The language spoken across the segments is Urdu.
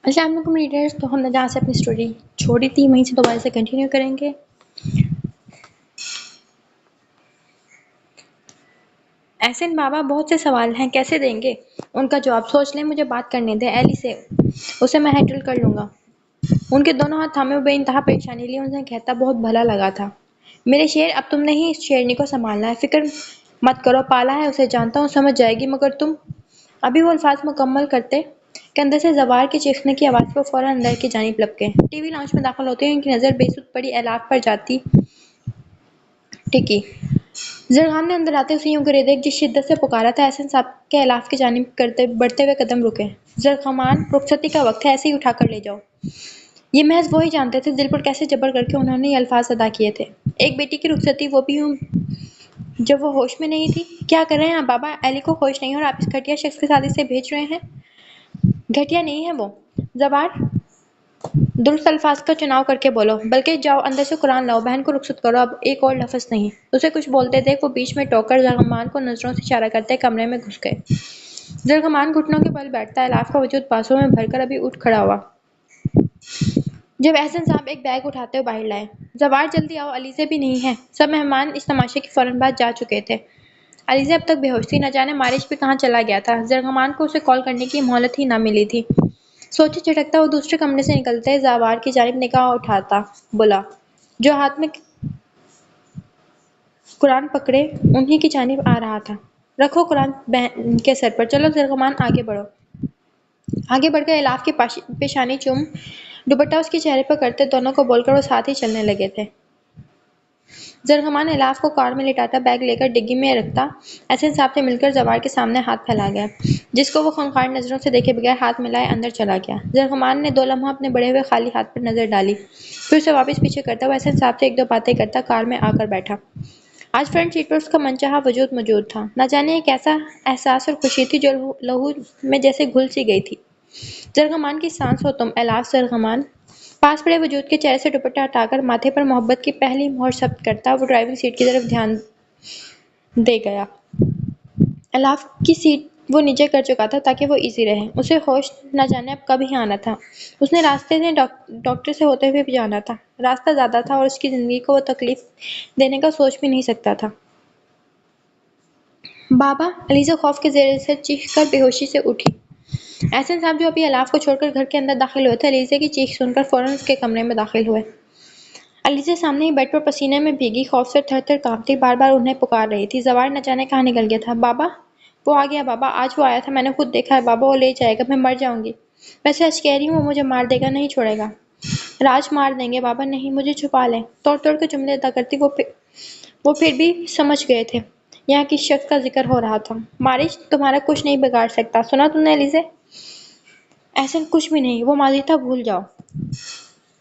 السلام علیکم ریڈرز، تو ہم نے جہاں سے اپنی اسٹوری چھوڑی تھی وہیں سے دوبارہ سے کنٹینیو کریں گے۔ احسن بابا، بہت سے سوال ہیں، کیسے دیں گے ان کا جواب؟ سوچ لیں، مجھے بات کرنے دیں ایلی سے، اسے میں ہینڈل کر لوں گا۔ ان کے دونوں ہاتھ تھامے وہ بے انتہا پریشانی لیے انہیں کہتا بہت بھلا لگا تھا، میرے شیر، اب تم نے ہی اس شیرنی کو سنبھالنا ہے، فکر مت کرو، پالا ہے اسے، جانتا ہوں سمجھ جائے گی، مگر تم۔ ابھی وہ الفاظ مکمل کرتے کہ اندر سے زوار کے چیخنے کی آواز پہ وہ فوراً اندر کی جانب لپکے۔ ٹی وی لاؤنج میں داخل ہوتے ہی ان کی نظر بے سود پڑی الاف پر جاتی ٹکی۔ زرخان نے اندر آتے اسے یوں گرے دیکھ جس شدت سے پکارا تھا، احسن صاحب کے الاف کی جانب بڑھتے ہوئے قدم رکے۔ زرخمان، رخصتی کا وقت ہے، ایسے ہی اٹھا کر لے جاؤ۔ یہ محض وہی جانتے تھے دل پر کیسے جبر کر کے انہوں نے یہ الفاظ ادا کیے تھے۔ ایک بیٹی کی رخصتی، وہ بھی یوں جب وہ ہوش میں نہیں تھی۔ کیا کر رہے ہیں آپ بابا؟ ایلی کو ہوش نہیں اور آپ اس گھٹیا شخص کے ساتھ اسے بھیج رہے ہیں؟ گھٹیا نہیں ہے وہ، زوار، درست الفاظ کا چناؤ کر کے بولو، بلکہ جاؤ اندر سے قرآن لاؤ، بہن کو رخصت کرو، اب ایک اور لفظ نہیں۔ اسے کچھ بولتے دیکھ وہ بیچ میں ٹوک کر زرخمان کو نظروں سے اشارہ کرتے کمرے میں گھس گئے۔ زرخمان گھٹنوں کے بل بیٹھتا، الاف کا وجود بازوؤں میں بھر کر ابھی اٹھ کھڑا ہوا جب احسن صاحب ایک بیگ اٹھاتے ہوئے باہر لائے۔ زوار، جلدی آؤ، علیزے بھی نہیں ہے۔ سب مہمان اس تماشے کی فوراً بعد جا چکے تھے۔ علیزے اب تک بے ہوش تھی، نہ جانے مارش بھی کہاں چلا گیا تھا۔ زرخمان کو اسے کال کرنے کی مہلت ہی نہ ملی تھی۔ سوچے جھٹکتا وہ دوسرے کمرے سے نکلتے زوار کی جانب نگاہ اٹھاتا بولا، جو ہاتھ میں قرآن پکڑے انہی کی جانب آ رہا تھا، رکھو قرآن بہن کے سر پر، چلو زرخمان آگے بڑھو۔ آگے بڑھ کر الاف کی پیشانی چوم دوپٹہ اس کے چہرے پر کرتے دونوں کو بول کر وہ ساتھ ہی چلنے لگے تھے۔ زرخمان الاف کو کار میں لٹاتا بیگ لے کر ڈگی میں رکھتا احسن صاحب سے مل کر زوار کے سامنے ہاتھ پھیلا گیا، جس کو وہ خونخوار نظروں سے دیکھے بغیر ہاتھ ملائے اندر چلا گیا۔ زرخمان نے 2 لمحہ اپنے بڑے ہوئے خالی ہاتھ پر نظر ڈالی، پھر اسے واپس پیچھے کرتا ہوا احسن صاحب سے 1-2 باتیں کرتا کار میں آ کر بیٹھا۔ آج فرنٹ سیٹ پر اس کا منچاہا وجود موجود تھا، نہ جانے ایک ایسا احساس اور خوشی تھی جو لہو میں جیسے گھل سی گئی تھی۔ زرخمان کی سانس ہو تم، الاف۔ زرخمان پاس پڑے وجود کے چہرے سے دوپٹہ ہٹا کر ماتھے پر محبت کی پہلی مہر ثبت کرتا وہ ڈرائیونگ سیٹ کی طرف دھیان دے گیا۔ الاف کی سیٹ وہ نیچے کر چکا تھا تاکہ وہ ایزی رہے۔ اسے ہوش نہ جانے اب کب ہی آنا تھا۔ اس نے راستے میں ڈاکٹر سے ہوتے ہوئے بھی جانا تھا۔ راستہ زیادہ تھا اور اس کی زندگی کو وہ تکلیف دینے کا سوچ بھی نہیں سکتا تھا۔ بابا، علیزہ خوف کے زیر سے چیخ کر بے ہوشی سے اٹھی۔ احسن صاحب جو ابھی الاف کو چھوڑ کر گھر کے اندر داخل ہوئے تھے، علیزہ کی چیخ سن کر فوراً اس کے کمرے میں داخل ہوئے۔ علیزہ سامنے ہی بیڈ پر پسینے میں بھیگی، خوف سے تھر تھر کانپتی بار بار انہیں پکار رہی تھی۔ زوار نہ جانے کہاں نکل گیا تھا۔ بابا، وہ آ گیا بابا، آج وہ آیا تھا، میں نے خود دیکھا ہے بابا، وہ لے جائے گا، میں مر جاؤں گی۔ میں سچ کہہ رہی ہوں، وہ مجھے مار دے گا، نہیں چھوڑے گا۔ راج مار دیں گے بابا، نہیں، مجھے چھپا لیں۔ توڑ توڑ کے جملے ادا کرتی وہ پھر بھی سمجھ گئے تھے یہاں کس شخص کا ذکر ہو رہا تھا۔ مارش تمہارا کچھ نہیں بگاڑ سکتا، سنا تم نے علیزہ؟ احسن کچھ بھی نہیں، وہ ماضی تھا، بھول جاؤ۔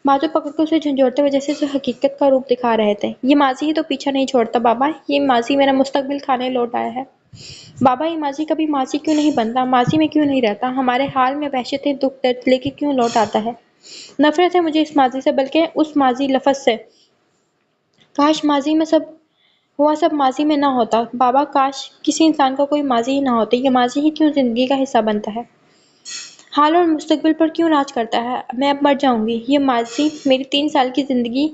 بازو پکڑ کے اسے جھنجھوڑتے ہوئے جیسے اسے حقیقت کا روپ دکھا رہے تھے۔ یہ ماضی ہی تو پیچھا نہیں چھوڑتا بابا، یہ ماضی میرا مستقبل کھانے لوٹ آیا ہے۔ بابا، یہ ماضی کبھی ماضی کیوں نہیں بنتا، ماضی میں کیوں نہیں رہتا؟ ہمارے حال میں وحشتیں، دکھ، درد لے کے کیوں لوٹ آتا ہے؟ نفرت ہے مجھے اس ماضی سے، بلکہ اس ماضی لفظ سے۔ کاش ماضی میں سب ہوا سب ماضی میں نہ ہوتا بابا، کاش کسی انسان کا کوئی ماضی ہی نہ ہوتا، یہ ماضی ہی کیوں زندگی کا حصہ بنتا ہے؟ حال اور مستقبل پر کیوں راج کرتا ہے؟ میں اب مر جاؤں گی، یہ ماضی میری 3 سال کی زندگی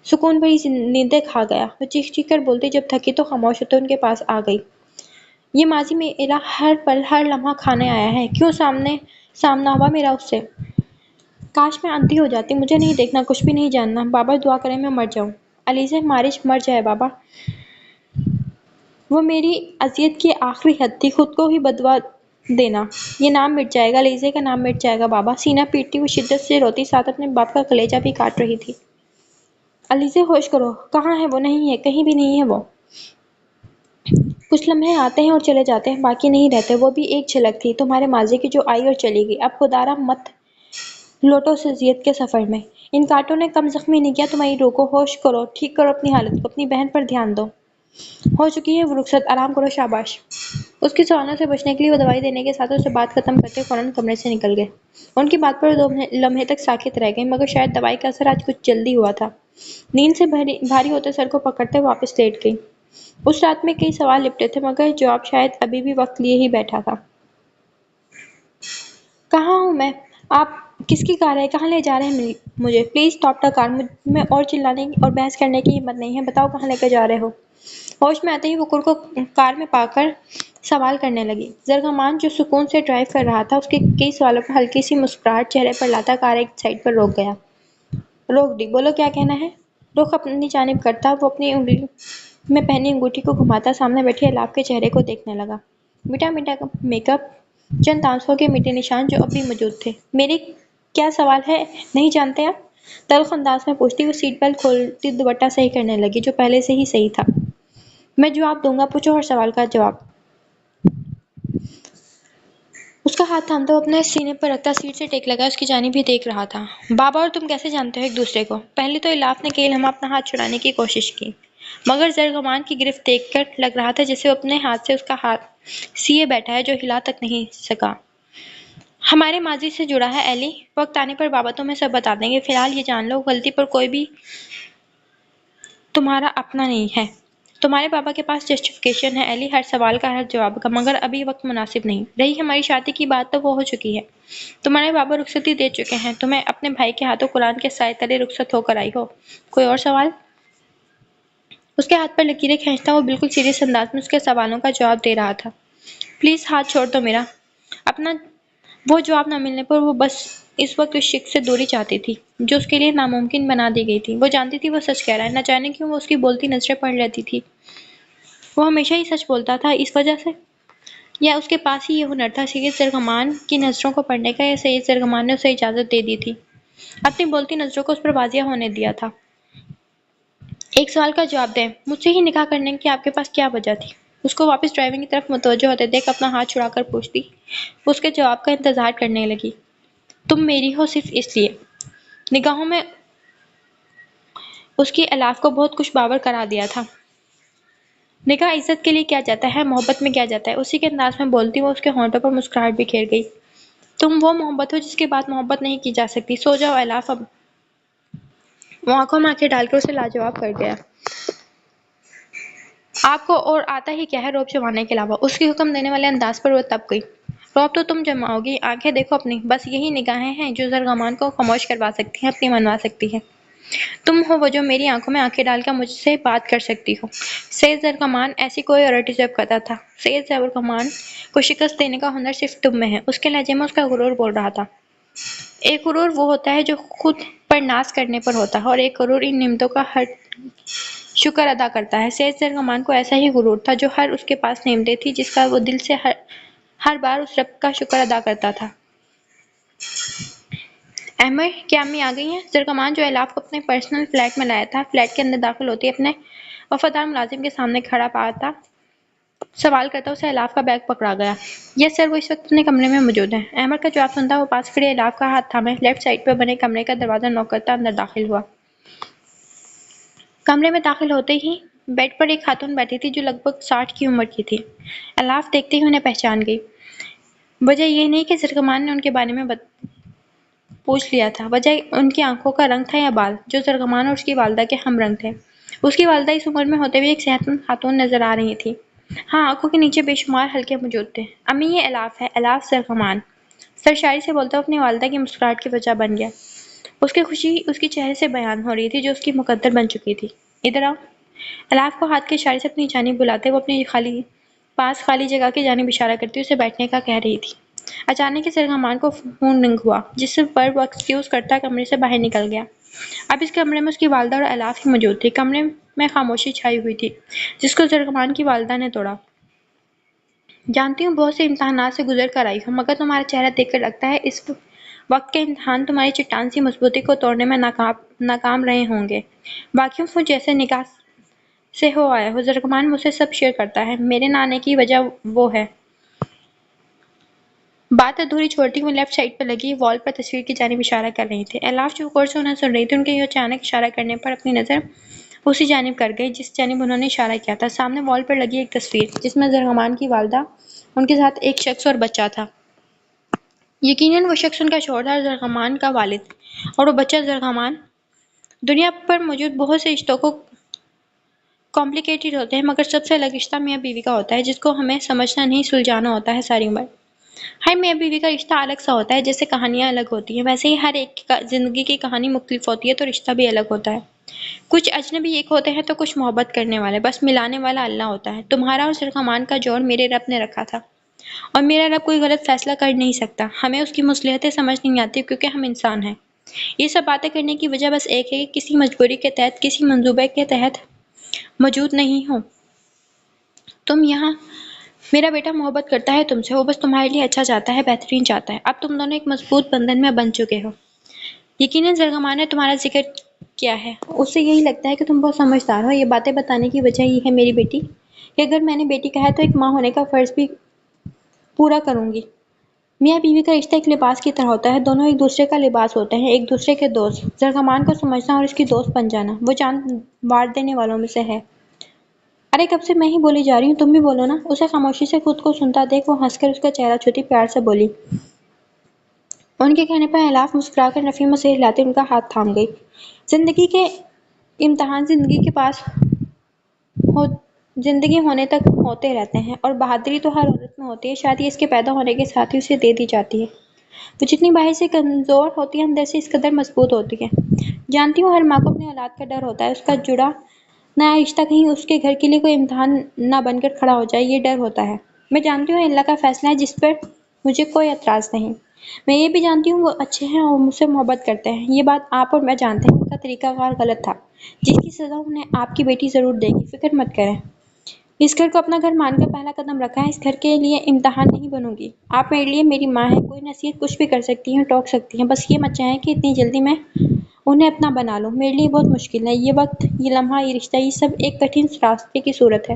سکون بھری نیندیں کھا گیا۔ وہ چیخ چیخ کر بولتی، جب تھکی تو خاموش ہوتے ان کے پاس آ گئی۔ یہ ماضی میرا ہر پل ہر لمحہ کھانے آیا ہے، کیوں سامنا ہوا میرا اس سے؟ کاش میں اندھی ہو جاتی، مجھے نہیں دیکھنا، کچھ بھی نہیں جاننا۔ بابا دعا کریں میں مر جاؤں۔ علیزہ، مارش مر جائے بابا، وہ میری اذیت کی آخری حد تھی، خود کو ہی بددعا دینا، یہ نام مٹ جائے گا، علیزہ کا نام مٹ جائے گا بابا۔ سینہ پیٹتی وہ شدت سے روتی، ساتھ اپنے باپ کا کلیجہ بھی کاٹ رہی تھی۔ علیزہ ہوش کرو، کہاں ہے وہ؟ نہیں ہے، کہیں بھی نہیں ہے وہ۔ کچھ لمحے آتے ہیں اور چلے جاتے ہیں، باقی نہیں رہتے۔ وہ بھی ایک جھلک تھی تمہارے ماضی کی جو آئی اور چلی گئی، اب خدا را مت لوٹو اس اذیت کے سفر میں۔ ان کانٹوں نے کم زخمی نہیں کیا تمہاری روح کو، ہوش کرو، ٹھیک کرو اپنی حالت کو، اپنی بہن پر دھیان دو۔ ہو چکی ہے وہ رخصت، آرام کرو، شاباش۔ اس کی سوالوں سے بچنے کے لیے وہ دوائی دینے کے ساتھ اسے بات ختم کرتے فوراً کمرے سے نکل گئے۔ ان کی بات پر 2 لمحے تک ساکت رہ گئی، مگر شاید دوائی کا اثر آج کچھ جلدی ہوا تھا۔ نیند سے بھاری ہوتے سر کو پکڑتے واپس لیٹ گئی۔ اس رات میں کئی سوال لپٹے تھے، مگر جواب شاید ابھی بھی وقت لیے ہی بیٹھا تھا۔ کہاں ہوں میں؟ آپ کس کی کار ہے؟ کہاں لے جا رہے ہیں مجھے؟ پلیز اسٹاپ دا کار. میں اور چلانے اور بحث کرنے کی ہمت نہیں ہے. بتاؤ کہاں لے کر جا رہے ہو؟ ہوش میں آتے ہی وہ کر کو کار میں پا کر سوال کرنے لگی. زرغمان جو سکون سے ڈرائیو کر رہا تھا اس کے کئی سوالوں پر ہلکی سی مسکراہٹ چہرے پر لاتا کار ایک سائڈ پر روک گیا. روک دی. بولو کیا کہنا ہے؟ رخ اپنی جانب کرتا وہ اپنی انگلی میں پہنی انگوٹھی کو گھماتا سامنے بیٹھی الاف کے چہرے کو دیکھنے لگا. میٹھا میٹھا میک اپ، چند آنسوؤں کے میٹھے نشان جو اب بھی موجود تھے. میرے کیا سوال ہے نہیں جانتے آپ؟ تلخ انداز میں پوچھتی وہ سیٹ بیلٹ کھولتی دوپٹہ صحیح کرنے لگی جو پہلے سے ہی صحیح تھا. میں جواب دوں گا، پوچھو ہر سوال کا جواب. اس کا ہاتھ تھامتا وہ اپنے سینے پر رکھتا سیٹ سے ٹیک لگا اس کی جانب بھی دیکھ رہا تھا. بابا اور تم کیسے جانتے ہو ایک دوسرے کو؟ پہلے تو الاف نے کئی لمحہ اپنا ہاتھ چھڑانے کی کوشش کی مگر زرغمان کی گرفت دیکھ کر لگ رہا تھا جیسے وہ اپنے ہاتھ سے اس کا ہاتھ سیے بیٹھا ہے جو ہلا تک نہیں سکا. ہمارے ماضی سے جڑا ہے ایلی. وقت آنے پر بابا تمہیں سب بتا دیں گے. فی الحال یہ جان لو غلطی پر کوئی بھی تمہارا اپنا نہیں ہے. تمہارے پاپا کے پاس جسٹیفیکیشن ہے ایلی، ہر سوال کا ہر جواب کا، مگر ابھی وقت مناسب نہیں. رہی ہماری شادی کی بات تو وہ ہو چکی ہے. تمہارے بابا رخصتی دے چکے ہیں. تمہیں اپنے بھائی کے ہاتھوں قرآن کے سائے تلے رخصت ہو کر آئی ہو. کوئی اور سوال؟ اس کے ہاتھ پر لکیریں کھینچتا وہ بالکل سیریس انداز میں اس کے سوالوں کا جواب دے رہا تھا. پلیز ہاتھ چھوڑ دو میرا. اپنا وہ جواب نہ ملنے پر وہ بس اس وقت اس شخص سے دوری چاہتی تھی جو اس کے لیے ناممکن بنا دی گئی تھی. وہ جانتی تھی وہ سچ کہہ رہا ہے. نہ جانے کیوں وہ اس کی بولتی نظریں پڑھ لیتی تھی. وہ ہمیشہ ہی سچ بولتا تھا اس وجہ سے، یا اس کے پاس ہی یہ ہنر تھا سید زرغمان کی نظروں کو پڑھنے کا، یا سید زرغمان نے اسے اجازت دے دی تھی اپنی بولتی نظروں کو اس پر واضح ہونے دیا تھا. ایک سوال کا جواب دیں. مجھ سے ہی نکاح کرنے کی آپ کے پاس کیا وجہ تھی؟ اس کو واپس ڈرائیونگ کی طرف متوجہ ہوتے دیکھ اپنا ہاتھ چھڑا کر پوچھتی وہ اس کے جواب کا انتظار کرنے لگی. تم میری ہو صرف اس لیے. نگاہوں میں اس کی الاف کو بہت کچھ باور کرا دیا تھا. نکاح عزت کے لیے کیا جاتا ہے، محبت میں کیا جاتا ہے. اسی کے انداز میں بولتی وہ اس کے ہونٹوں پر مسکراہٹ بکھیر گئی. تم وہ محبت ہو جس کے بعد محبت نہیں کی جا سکتی. سو جاؤ الاف. اب وہ آنکھوں میں آنکھیں ڈال کر اسے لاجواب کر گیا. آپ کو اور آتا ہی کیا ہے رعب جمانے کے علاوہ؟ اس کے حکم دینے والے انداز پر وہ تب گئی. رعب تو تم جماؤ گی. آنکھیں دیکھو اپنی. بس یہی نگاہیں ہیں جو زرغمان کو خاموش کروا سکتی ہیں، اپنی منوا سکتی ہیں. تم ہو وہ جو میری آنکھوں میں آنکھیں ڈال کر مجھ سے بات کر سکتی ہو. سید زرغمان ایسی کوئی اور ڈیزرو کرتا تھا. سید زرغمان کو شکست دینے کا ہنر صرف تم میں ہے. اس کے لہجے میں اس کا غرور بول رہا تھا. ایک غرور وہ ہوتا ہے جو خود پر ناز کرنے پر ہوتا ہے، اور ایک غرور ان نعمتوں کا ہر شکر ادا کرتا ہے. سید زرغمان کو ایسا ہی غرور تھا جو ہر اس کے پاس نعمتیں تھی جس کا وہ دل سے ہر بار اس رب کا شکر ادا کرتا تھا. احمد، کیا امی آ گئی ہیں؟ زرغمان جو الاف کو اپنے پرسنل فلیٹ میں لایا تھا فلیٹ کے اندر داخل ہوتے اپنے وفادار ملازم کے سامنے کھڑا پاتا سوال کرتا اسے الاف کا بیگ پکڑا گیا. یس سر، وہ اس وقت اپنے کمرے میں موجود ہے. احمد کا جواب سنتا وہ پاس کھڑے الاف کا ہاتھ تھامے لیفٹ سائڈ پر بنے کمرے کا دروازہ نوک کرتا اندر داخل ہوا. کمرے میں داخل ہوتے ہی بیڈ پر ایک خاتون بیٹھی تھی جو لگ بھگ 60 کی عمر کی تھی. الاف دیکھتے ہی انہیں پہچان گئی. وجہ یہ نہیں کہ زرغمان نے ان کے بارے میں پوچھ لیا تھا، وجہ ان کی آنکھوں کا رنگ تھا یا بال جو زرغمان اور اس کی والدہ کے ہم رنگ تھے. اس کی والدہ اس عمر میں ہوتے ہوئے ایک صحت مند خاتون نظر آ رہی تھی. ہاں، آنکھوں کے نیچے بے شمار حلقے موجود تھے. امی، یہ الاف ہے، الاف زرغمان. سرشاری سے بولتا اپنی والدہ کی مسکراہٹ کی وجہ بن گیا. اس کی خوشی اس کے چہرے سے بیان ہو رہی تھی جو اس کی مقدر بن چکی تھی. ادھر آؤ. الاف کو ہاتھ کے اشارے سے اپنی جانب بلاتے وہ اپنی خالی جگہ کی جانب اشارہ کرتی اسے بیٹھنے کا کہہ رہی تھی. اچانک زرغمان کو فون رنگ ہوا جس پر وہ ایکسکیوز کرتا کمرے سے باہر نکل گیا. اب اس کمرے میں اس کی والدہ اور الاف ہی موجود تھی. کمرے میں خاموشی چھائی ہوئی تھی جس کو زرغمان کی والدہ نے توڑا. جانتی ہوں بہت سے امتحانات سے گزر کر آئی ہوں، مگر تمہارا چہرہ دیکھ کر لگتا ہے اس وقت کے امتحان تمہاری چٹان سی مضبوطی کو توڑنے میں ناکام رہے ہوں گے. واقعی جیسے نکاح سے ہو آیا ہو. زرغمان مجھ سے سب شیئر کرتا ہے. میرے نہ آنے کی وجہ وہ ہے. بات ادھوری چھوڑتی وہ لیفٹ سائڈ پر لگی وال پر تصویر کی جانب اشارہ کر رہی تھی. الاف جو غور سے انہیں سن رہی تھی ان کے یہ اچانک اشارہ کرنے پر اپنی نظر اسی جانب کر گئی جس جانب انہوں نے اشارہ کیا تھا. سامنے وال پر لگی ایک تصویر جس میں زرغمان کی والدہ، ان کے ساتھ ایک شخص اور بچہ تھا. یقیناً وہ شخص ان کا شوہر تھا، زرغمان کا والد، اور وہ بچہ زرغمان. دنیا پر موجود بہت سے رشتوں کو کمپلیکیٹڈ ہوتے ہیں، مگر سب سے الگ رشتہ میاں بیوی کا ہوتا ہے جس کو ہمیں سمجھنا نہیں سلجھانا ہوتا ہے ساری عمر. ہر میاں بیوی کا رشتہ الگ سا ہوتا ہے، جیسے کہانیاں الگ ہوتی ہیں ویسے ہی ہر ایک کی زندگی کی کہانی مختلف ہوتی ہے، تو رشتہ بھی الگ ہوتا ہے۔ کچھ اجنبی ایک ہوتے ہیں تو کچھ محبت کرنے والے، بس ملانے والا اللہ ہوتا ہے۔ تمہارا اور سرخمان کا جوڑ میرے رب نے رکھا تھا، اور میرا رب کوئی غلط فیصلہ کر نہیں سکتا۔ ہمیں اس کی مصلحتیں سمجھ نہیں آتی کیونکہ ہم انسان ہیں۔ یہ سب باتیں کرنے کی وجہ بس ایک ہے کہ کسی مجبوری کے تحت، کسی منصوبے کے تحت موجود نہیں ہوں تم یہاں۔ میرا بیٹا محبت کرتا ہے تم سے، وہ بس تمہارے لیے اچھا چاہتا ہے، بہترین چاہتا ہے۔ اب تم دونوں ایک مضبوط بندھن میں بندھ چکے ہو۔ یقیناً زرغمان نے تمہارا ذکر کیا ہے، اسے یہی لگتا ہے کہ تم بہت سمجھدار ہو۔ یہ باتیں بتانے کی وجہ یہ ہے میری بیٹی کہ اگر میں نے بیٹی کہا ہے تو ایک ماں ہونے کا فرض بھی پورا کروں گی۔ میاں بیوی کا رشتہ ایک لباس کی طرح ہوتا ہے، دونوں ایک دوسرے کا لباس ہوتے ہیں، ایک دوسرے کے دوست۔ زرغمان کو سمجھنا اور اس کی دوست بن جانا، وہ جان وار دینے والوں میں سے ہے۔ ارے کب سے میں ہی بولی جا رہی ہوں، تم بھی بولو نا۔ اسے خاموشی سے خود کو سنتا دیکھ وہ ہنس کر اس کا چہرہ چھوتی پیار سے بولی۔ ان کے کہنے پر الاف مسکرا کر نفی میں سے ہلاتے ان کا ہاتھ تھام گئی۔ زندگی کے امتحان زندگی ہونے تک ہوتے رہتے ہیں، اور بہادری تو ہر عورت میں ہوتی ہے، شاید یہ اس کے پیدا ہونے کے ساتھ ہی اسے دے دی جاتی ہے۔ وہ جتنی باہر سے کمزور ہوتی ہے اندر سے اس قدر مضبوط ہوتی ہے۔ جانتی ہوں ہر ماں کو اپنی اولاد کا ڈر ہوتا ہے، اس کا جڑا نیا رشتہ کہیں اس کے گھر کے لیے کوئی امتحان نہ بن کر کھڑا ہو جائے، یہ ڈر ہوتا ہے۔ میں جانتی ہوں اللہ کا فیصلہ ہے جس پر مجھے کوئی اعتراض نہیں۔ میں یہ بھی جانتی ہوں وہ اچھے ہیں اور مجھ سے محبت کرتے ہیں، یہ بات آپ اور میں جانتے ہیں۔ ان کا طریقہ کار غلط تھا، جس کی سزا انہیں آپ کی بیٹی ضرور دے گی، فکر مت کریں۔ اس گھر کو اپنا گھر مان کر پہلا قدم رکھا ہے، اس گھر کے لیے امتحان نہیں بنوں گی۔ آپ میرے لیے میری ماں ہیں، کوئی نصیحت کچھ بھی کر سکتی ہیں، ٹوک سکتی ہیں، بس یہ مت چاہیں کہ اتنی جلدی میں انہیں اپنا بنا لوں۔ میرے لیے بہت مشکل ہے، یہ وقت، یہ لمحہ، یہ رشتہ، یہ سب ایک کٹھن راستے کی صورت ہے۔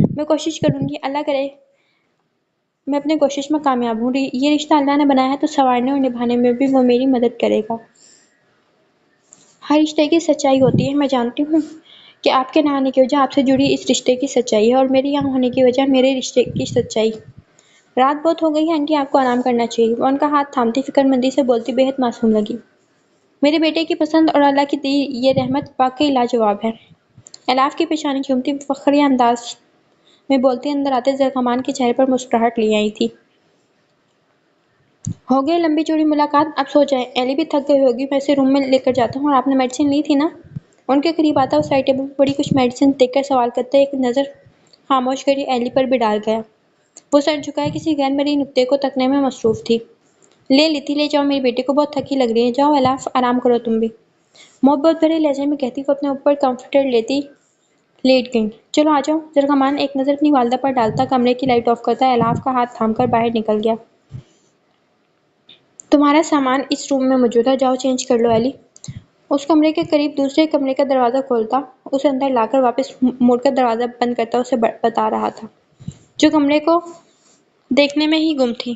میں کوشش کروں گی، اللہ کرے میں اپنی کوشش میں کامیاب ہوں۔ یہ رشتہ اللہ نے بنایا ہے تو سنوارنے اور نبھانے میں بھی وہ میری مدد کرے گا۔ ہر رشتے کی سچائی ہوتی ہے، میں جانتی ہوں کہ آپ کے نہ آنے کی وجہ آپ سے جڑی اس رشتے کی سچائی ہے، اور میرے یہاں ہونے کی وجہ میرے رشتے کی سچائی۔ رات بہت ہو گئی ہے آنٹی، آپ کو آرام کرنا چاہیے۔ وہ ان کا ہاتھ تھامتی فکر مندی سے بولتی بے حد معصوم لگی۔ میرے بیٹے کی پسند اور اللہ کی دی یہ رحمت واقعی لاجواب ہے۔ الاف کی پیشانی چومتی فخریہ انداز میں بولتی اندر آتے زرغمان کے چہرے پر مسکراہٹ لے آئی تھی۔ ہو گئی لمبی چوڑی ملاقات، اب سو جائیں۔ ایلی بھی تھک گئی ہوگی، میں اسے روم میں لے کر جاتا ہوں۔ اور آپ نے میڈیسن لی تھی نا؟ ان کے قریب آتا وہ سائڈ ٹیبل پر پڑی کچھ میڈیسن دیکھ کر سوال کرتا ایک نظر خاموش کری ایلی پر بھی ڈال گیا۔ وہ سر جھکائے کسی غیر مرئی نقطے کو تکنے میں مصروف تھی۔ لے لی تھی، لے جاؤ، میری بیٹی کو بہت تھکی لگ رہی ہے، جاؤ الاف آرام کرو تم بھی، محبت بھرے لہجے میں کہتی وہ اپنے اوپر کمفرٹر لیتی لیٹ گئیں۔ چلو آ جاؤ۔ زرغمان ایک نظر اپنی والدہ پر ڈالتا کمرے کی لائٹ آف کرتا الاف کا ہاتھ تھام کر باہر نکل گیا۔ تمہارا سامان اس روم میں موجود ہے، جاؤ چینج کر لو ایلی۔ اس کمرے کے قریب دوسرے کمرے کا دروازہ کھولتا، اسے اندر لا کر واپس مڑ کر دروازہ بند کرتا اسے بتا رہا تھا جو کمرے کو دیکھنے میں ہی گم تھی۔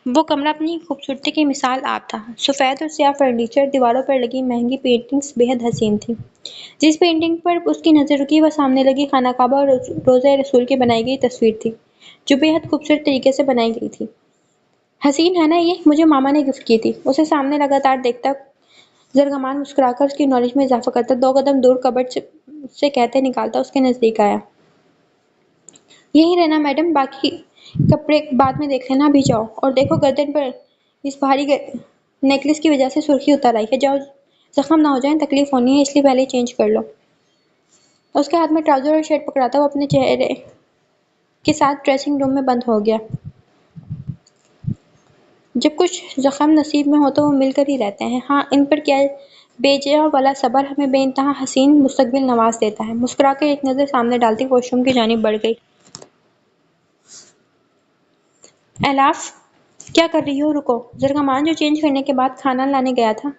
وہ کمرہ اپنی خوبصورتی کی مثال آپ تھا۔ سفید اور سیاہ فرنیچر، دیواروں پر لگی مہنگی پینٹنگز بے حد حسین تھیں۔ جس پینٹنگ پر اس کی نظر رکی وہ سامنے لگی خانہ کعبہ اور روضہ رسول کی بنائی گئی تصویر تھی، جو بے حد خوبصورت طریقے سے بنائی گئی تھی۔ حسین ہے نا یہ؟ مجھے ماما نے گفٹ کی تھی۔ اسے سامنے لگاتار دیکھتا زرغمان مسکرا کر اس کی نالج میں اضافہ کرتا، 2 قدم دور کبرڈ سے کہتے نکالتا اس کے نزدیک آیا۔ یہیں رہنا میڈم، باقی کپڑے بعد میں دیکھ لینا، ابھی جاؤ۔ اور دیکھو گردن پر اس بھاری نیکلس کی وجہ سے سرخی اتر آئی ہے، جاؤ زخم نہ ہو جائیں، تکلیف ہونی ہے، اس لیے پہلے چینج کر لو۔ اس کے ہاتھ میں ٹراؤزر اور شرٹ پکڑاتا وہ اپنے چہرے کے ساتھ ڈریسنگ روم میں بند ہو گیا۔ جب کچھ زخم نصیب میں ہو تو وہ مل کر ہی رہتے ہیں۔ ہاں، ان پر کیا بے جا والا صبر ہمیں بے انتہا حسین مستقبل نواز دیتا ہے۔ مسکرا کر ایک نظر سامنے ڈالتی واش روم کی جانب بڑھ گئی۔ الاف کیا کر رہی ہو؟ رکو۔ زرغمان جو چینج کرنے کے بعد کھانا لانے گیا تھا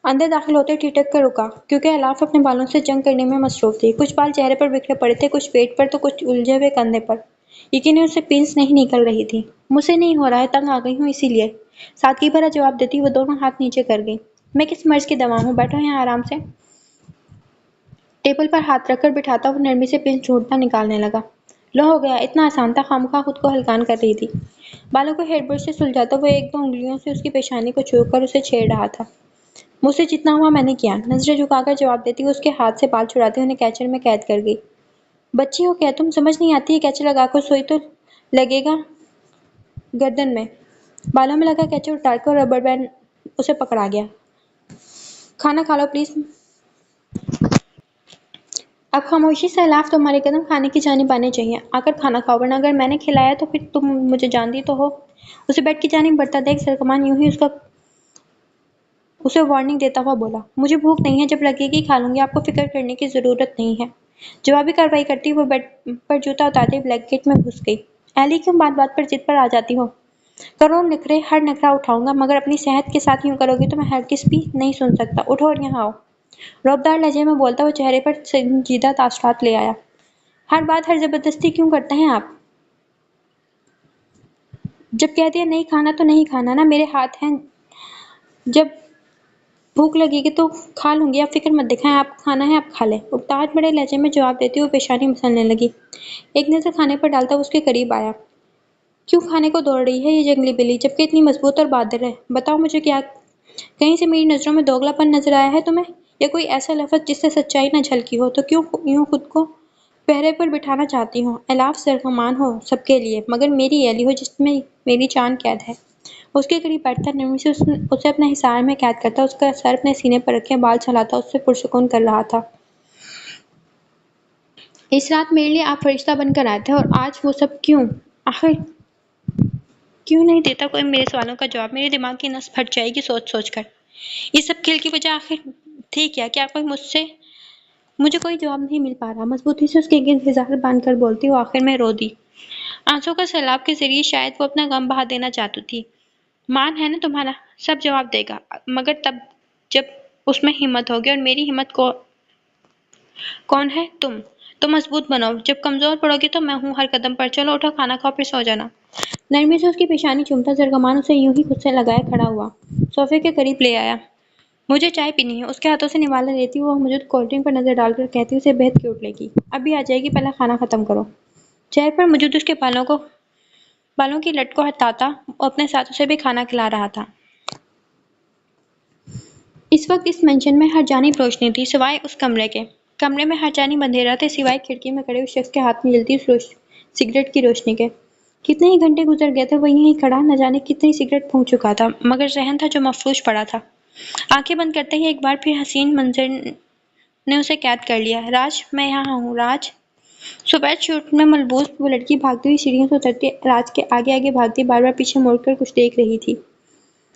اندر داخل ہوتے ٹھٹک کر رکا، کیونکہ الاف اپنے بالوں سے جنگ کرنے میں مصروف تھی۔ کچھ بال چہرے پر بکھرے پڑے تھے، کچھ پیٹ پر تو کچھ الجھے ہوئے کندھے پر۔ یقیناً اسے پینس نہیں نکل رہی تھی۔ مجھ سے نہیں ہو رہا ہے، تنگ آ گئی ہوں اسی لیے، سادگی بھرا جواب دیتی وہ دونوں ہاتھ نیچے کر گئی۔ میں کس مرض کی دوا ہوں، بیٹھو یہاں آرام سے۔ ٹیبل پر ہاتھ رکھ کر بٹھاتا وہ نرمی سے پنس ڈھونڈتا نکالنے لگا۔ لو ہو گیا، اتنا آسان تھا، خواہ خود کو ہلکان کر رہی تھی۔ بالوں کو ہیئر برش سے سلجھاتا وہ 1-2 انگلیوں سے اس کی پیشانی کو چھو کر اسے چھیڑ رہا تھا۔ مجھ سے جتنا ہوا میں نے کیا، نظریں جھکا کر جواب دیتی وہ اس کے ہاتھ سے بال چھڑاتے انہیں کیچر میں قید کر گئی۔ بچی ہو کیا تم؟ سمجھ نہیں آتی ہے، کیچر لگا کر سوئی تو لگے گا گردن میں، بالوں میں لگا کیچپ اتار کر ربر بینڈ اسے پکڑا گیا۔ کھانا کھا لو پلیز۔ اب خاموشی سے الاف تمہارے قدم کھانے کی جانب آنے چاہیے، آ کر کھانا کھاؤ ورنہ اگر میں نے کھلایا تو پھر تم مجھے جانتی تو ہو۔ اسے بیڈ کی جانب بڑھتا دیکھ زرکمان یوں ہی اسے وارننگ دیتا ہوا بولا، مجھے بھوک نہیں ہے، جب لگے گی کھا لوں گی، آپ کو فکر کرنے کی ضرورت نہیں ہے۔ جوابی کارروائی کرتی وہ بیڈ پر جوتا اتارتے بلینکٹ میں گھس گئی۔ ایلی کیوں بات بات پر ضد پر آ جاتی ہو؟ کروڑ نخرے، ہر نخرہ اٹھاؤں گا، مگر اپنی صحت کے ساتھ یوں کرو گی تو میں ہرگز بھی نہیں سن سکتا۔ اٹھو اور یہاں آؤ۔ رعبدار لہجے میں بولتا وہ چہرے پر سنجیدہ تاثرات لے آیا۔ ہر بات ہر زبردستی کیوں کرتے ہیں آپ؟ جب کہہ دیا نہیں کھانا تو نہیں کھانا نا، میرے ہاتھ ہیں، جب بھوک لگے گی تو کھا لوں گی، آپ فکر مت دکھائیں، آپ کو کھانا ہے آپ کھا لیں۔ اکتاہٹ بھرے لہجے میں جواب دیتی وہ پیشانی مسلنے لگی۔ ایک نظر کھانے پر ڈالتا وہ اس کے قریب آیا۔ کیوں کھانے کو دوڑ رہی ہے یہ جنگلی بلی، جبکہ اتنی مضبوط اور بہادر ہے؟ بتاؤ مجھے، کیا کہیں سے میری نظروں میں دوگلا پن نظر آیا ہے تمہیں، یا کوئی ایسا لفظ جس سے سچائی نہ جھلکی ہو؟ تو کیوں یوں خود کو پہرے پر بٹھانا چاہتی ہو؟ الاف زرکمان ہو سب کے لیے، مگر میری ایلی ہو جس میں میری جان قید ہے۔ اس کے قریب بیٹھتا، نرمی سے اسے اپنے حصار میں قید کرتا، اس کا سر اپنے سینے پر رکھے بال چلاتا اس سے پرسکون کر رہا تھا۔ اس رات میرے لیے آپ فرشتہ بن کر آئے تھے، اور آج وہ سب کیوں؟ آخر کیوں نہیں دیتا کوئی میرے سوالوں کا جواب؟ میرے دماغ کی نس پھٹ جائے گی سوچ سوچ کر۔ یہ سب کھیل کی وجہ آخر تھی کیا؟ کیا کوئی مجھے کوئی جواب نہیں مل پا رہا۔ مضبوطی سے اس کے گرد ہزار باندھ کر بولتی وہ آخر میں رو دی۔ آنسوں کا سیلاب کے ذریعے شاید وہ اپنا غم بہا دینا چاہتی تھی۔ مان ہے نا تمہارا، سب جواب دے گا، مگر تب جب اس میں ہمت ہوگی، اور میری ہمت کون ہے؟ تم مضبوط بنو، جب کمزور پڑو گی تو میں ہوں ہر قدم پر۔ چلو اٹھو، کھانا کھاؤ پھر سو جانا۔ نرمی سے اس کی پیشانی چومتا زرکمان اسے یوں ہی خود سے لگائے کھڑا ہوا، صوفے کے قریب لے آیا۔ مجھے چائے پینی ہے، اس کے ہاتھوں سے نوالہ لیتی وہ موجود کولڈ ڈرنک پر نظر ڈال کر کہتی اسے بہت کیوٹ لگی۔ ابھی آ جائے گی، پہلے کھانا ختم کرو۔ چیئر پر موجود اس کے بالوں کی لٹ کو ہٹاتا وہ اپنے ساتھ اسے بھی کھانا کھلا رہا تھا۔ اس وقت اس مینشن میں ہر جانب روشنی تھی سوائے اس کمرے کے۔ کمرے میں ہر جانب اندھیرا تھا سوائے کھڑکی میں کھڑے اس شخص کے ہاتھ میں جلتی اس سگریٹ کی روشنی کے۔ کتنے ہی گھنٹے گزر گئے تھے وہ یہیں کھڑا، نہ جانے کتنی سگریٹ پھونک چکا تھا، مگر ذہن تھا جو مفلوج پڑا تھا۔ آنکھیں بند کرتے ہی ایک بار پھر حسین منظر نے اسے قید کر لیا۔ راج، میں یہاں ہوں، راج۔ سفید سوٹ میں ملبوس وہ لڑکی بھاگتی ہوئی سیڑھیوں سے اترتی، راج کے آگے آگے بھاگتی، بار بار پیچھے مڑ کر کچھ دیکھ رہی تھی۔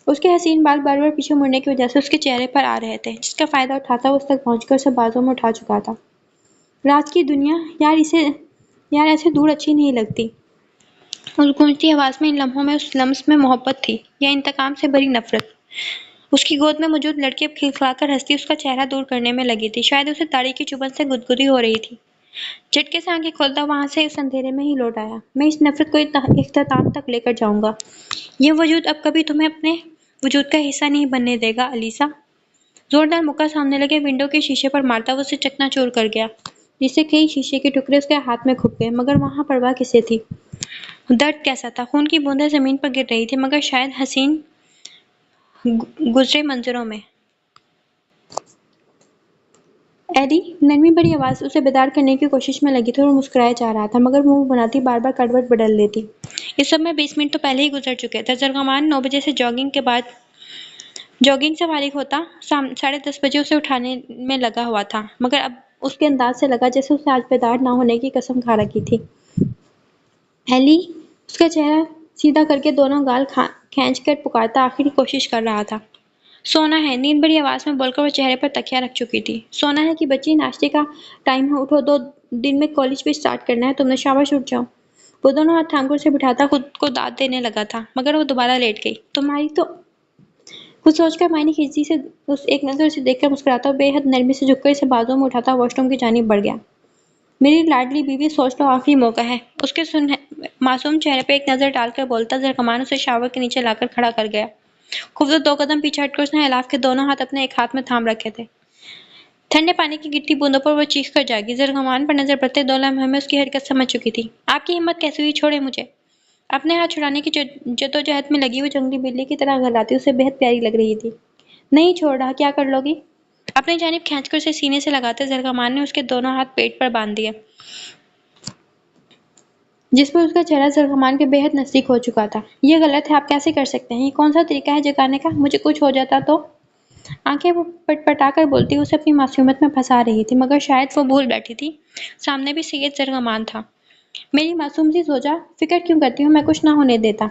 اس کے حسین بال بار بار پیچھے مڑنے کی وجہ سے اس کے چہرے پر آ رہے تھے، جس کا فائدہ اٹھاتا وہ اس تک پہنچ کر اسے بازوں میں اٹھا چکا تھا۔ راج کی دنیا، یار ایسے دور اچھی نہیں لگتی۔ اس گونجتی آواز میں ان لمحوں میں اس لمس میں محبت تھی، یا انتقام سے بھری نفرت؟ اس کی گود میں موجود لڑکی اب کھلکھلا کر ہنستی اس کا چہرہ دور کرنے میں لگی تھی، شاید اسے تاڑی کی چبھن سے گدگدی ہو رہی تھی۔ جھٹکے سے آنکھیں کھولتا وہاں سے اس اندھیرے میں ہی لوٹ آیا۔ میں اس نفرت کو اختتام تک لے کر جاؤں گا۔ یہ وجود اب کبھی تمہیں اپنے وجود کا حصہ نہیں بننے دے گا الیسا۔ زوردار مکہ سامنے لگے ونڈو کے شیشے پر مارتا وہ اسے چکنا چور کر گیا، جس سے کئی شیشے کے ٹکڑے اس کے ہاتھ میں کھپ گئے، مگر وہاں پرواہ کسے تھی؟ درد کیسا تھا؟ خون کی بوندیں زمین پر گر رہی تھی، مگر شاید حسین گزرے منظروں میں۔ ایلی، نرمی بھری آواز اسے بیدار کرنے کی کوشش میں لگی تھی اور مسکرائے جا رہا تھا، مگر منہ بناتی بار بار کروٹ بدل لیتی۔ اس سب میں 20 منٹ تو پہلے ہی گزر چکے تھے۔ زرکمان 9 بجے سے جاگنگ سے فارغ ہوتا 10:30 بجے اسے اٹھانے میں لگا ہوا تھا، مگر اب اس کے انداز سے لگا جیسے اسے آج بیدار نہ ہونے کی قسم کھا رکھی تھی۔ ایلی، اس کا چہرہ سیدھا کر کے دونوں گال کھینچ کر پکارتا آخری کوشش کر رہا تھا۔ سونا ہے، نیند بھری آواز میں بول کر وہ چہرے پر تکیہ رکھ چکی تھی۔ سونا ہے کہ بچی، ناشتے کا ٹائم ہے، اٹھو، 2 دن میں کالج بھی سٹارٹ کرنا ہے تم نے، شاباش اٹھ جاؤ۔ وہ دونوں ہاتھ ٹھانگوں سے بٹھاتا خود کو داد دینے لگا تھا، مگر وہ دوبارہ لیٹ گئی۔ تمہاری تو کچھ سوچ کر معنی خیزی سے ایک نظر اسے دیکھ کر مسکراتا بے حد نرمی سے جھک کر اسے بازوں میں اٹھاتا واش روم کی جانب بڑھ گیا۔ میری لاڈلی بیوی، سوچ لو، آخری موقع ہے، اس کے معصوم چہرے پہ ایک نظر ڈال کر بولتا زرکمان اسے شاور کے نیچے لا کر کھڑا کر گیا۔ خوفزدہ 2 قدم پیچھے ہٹ کر اس نے الاف کے دونوں ہاتھ اپنے ایک ہاتھ میں تھام رکھے تھے۔ ٹھنڈے پانی کی گرتی بوندوں پر وہ چیخ کر جاگی۔ زرکمان پر نظر پڑتے 2 لمحے میں اس کی حرکت سمجھ چکی تھی۔ آپ کی ہمت کیسے ہوئی؟ چھوڑے مجھے۔ اپنے ہاتھ چھڑانے کی جدوجہد میں لگی وہ جنگلی بلی کی طرح گھرلاتی اسے بہت پیاری لگ رہی تھی۔ نہیں چھوڑ رہا، کیا کر لو گی؟ اپنی جانب کھینچ کر اسے سینے سے لگاتے زرکمان نے اس کے دونوں ہاتھ پیٹ پر باندھ دیے۔ جس پر اس کا چہرہ زرغمان کے بے حد نزدیک ہو چکا تھا۔ یہ غلط ہے، آپ کیسے کر سکتے ہیں؟ یہ کون سا طریقہ ہے جگانے کا؟ مجھے کچھ ہو جاتا تو؟ آنکھیں وہ پٹ پٹا کر بولتی اسے اپنی معصومیت میں پھنسا رہی تھی، مگر شاید وہ بھول بیٹھی تھی سامنے بھی سید زرغمان تھا۔ میری معصوم سی زوجہ، فکر کیوں کرتی ہوں؟ میں کچھ نہ ہونے دیتا۔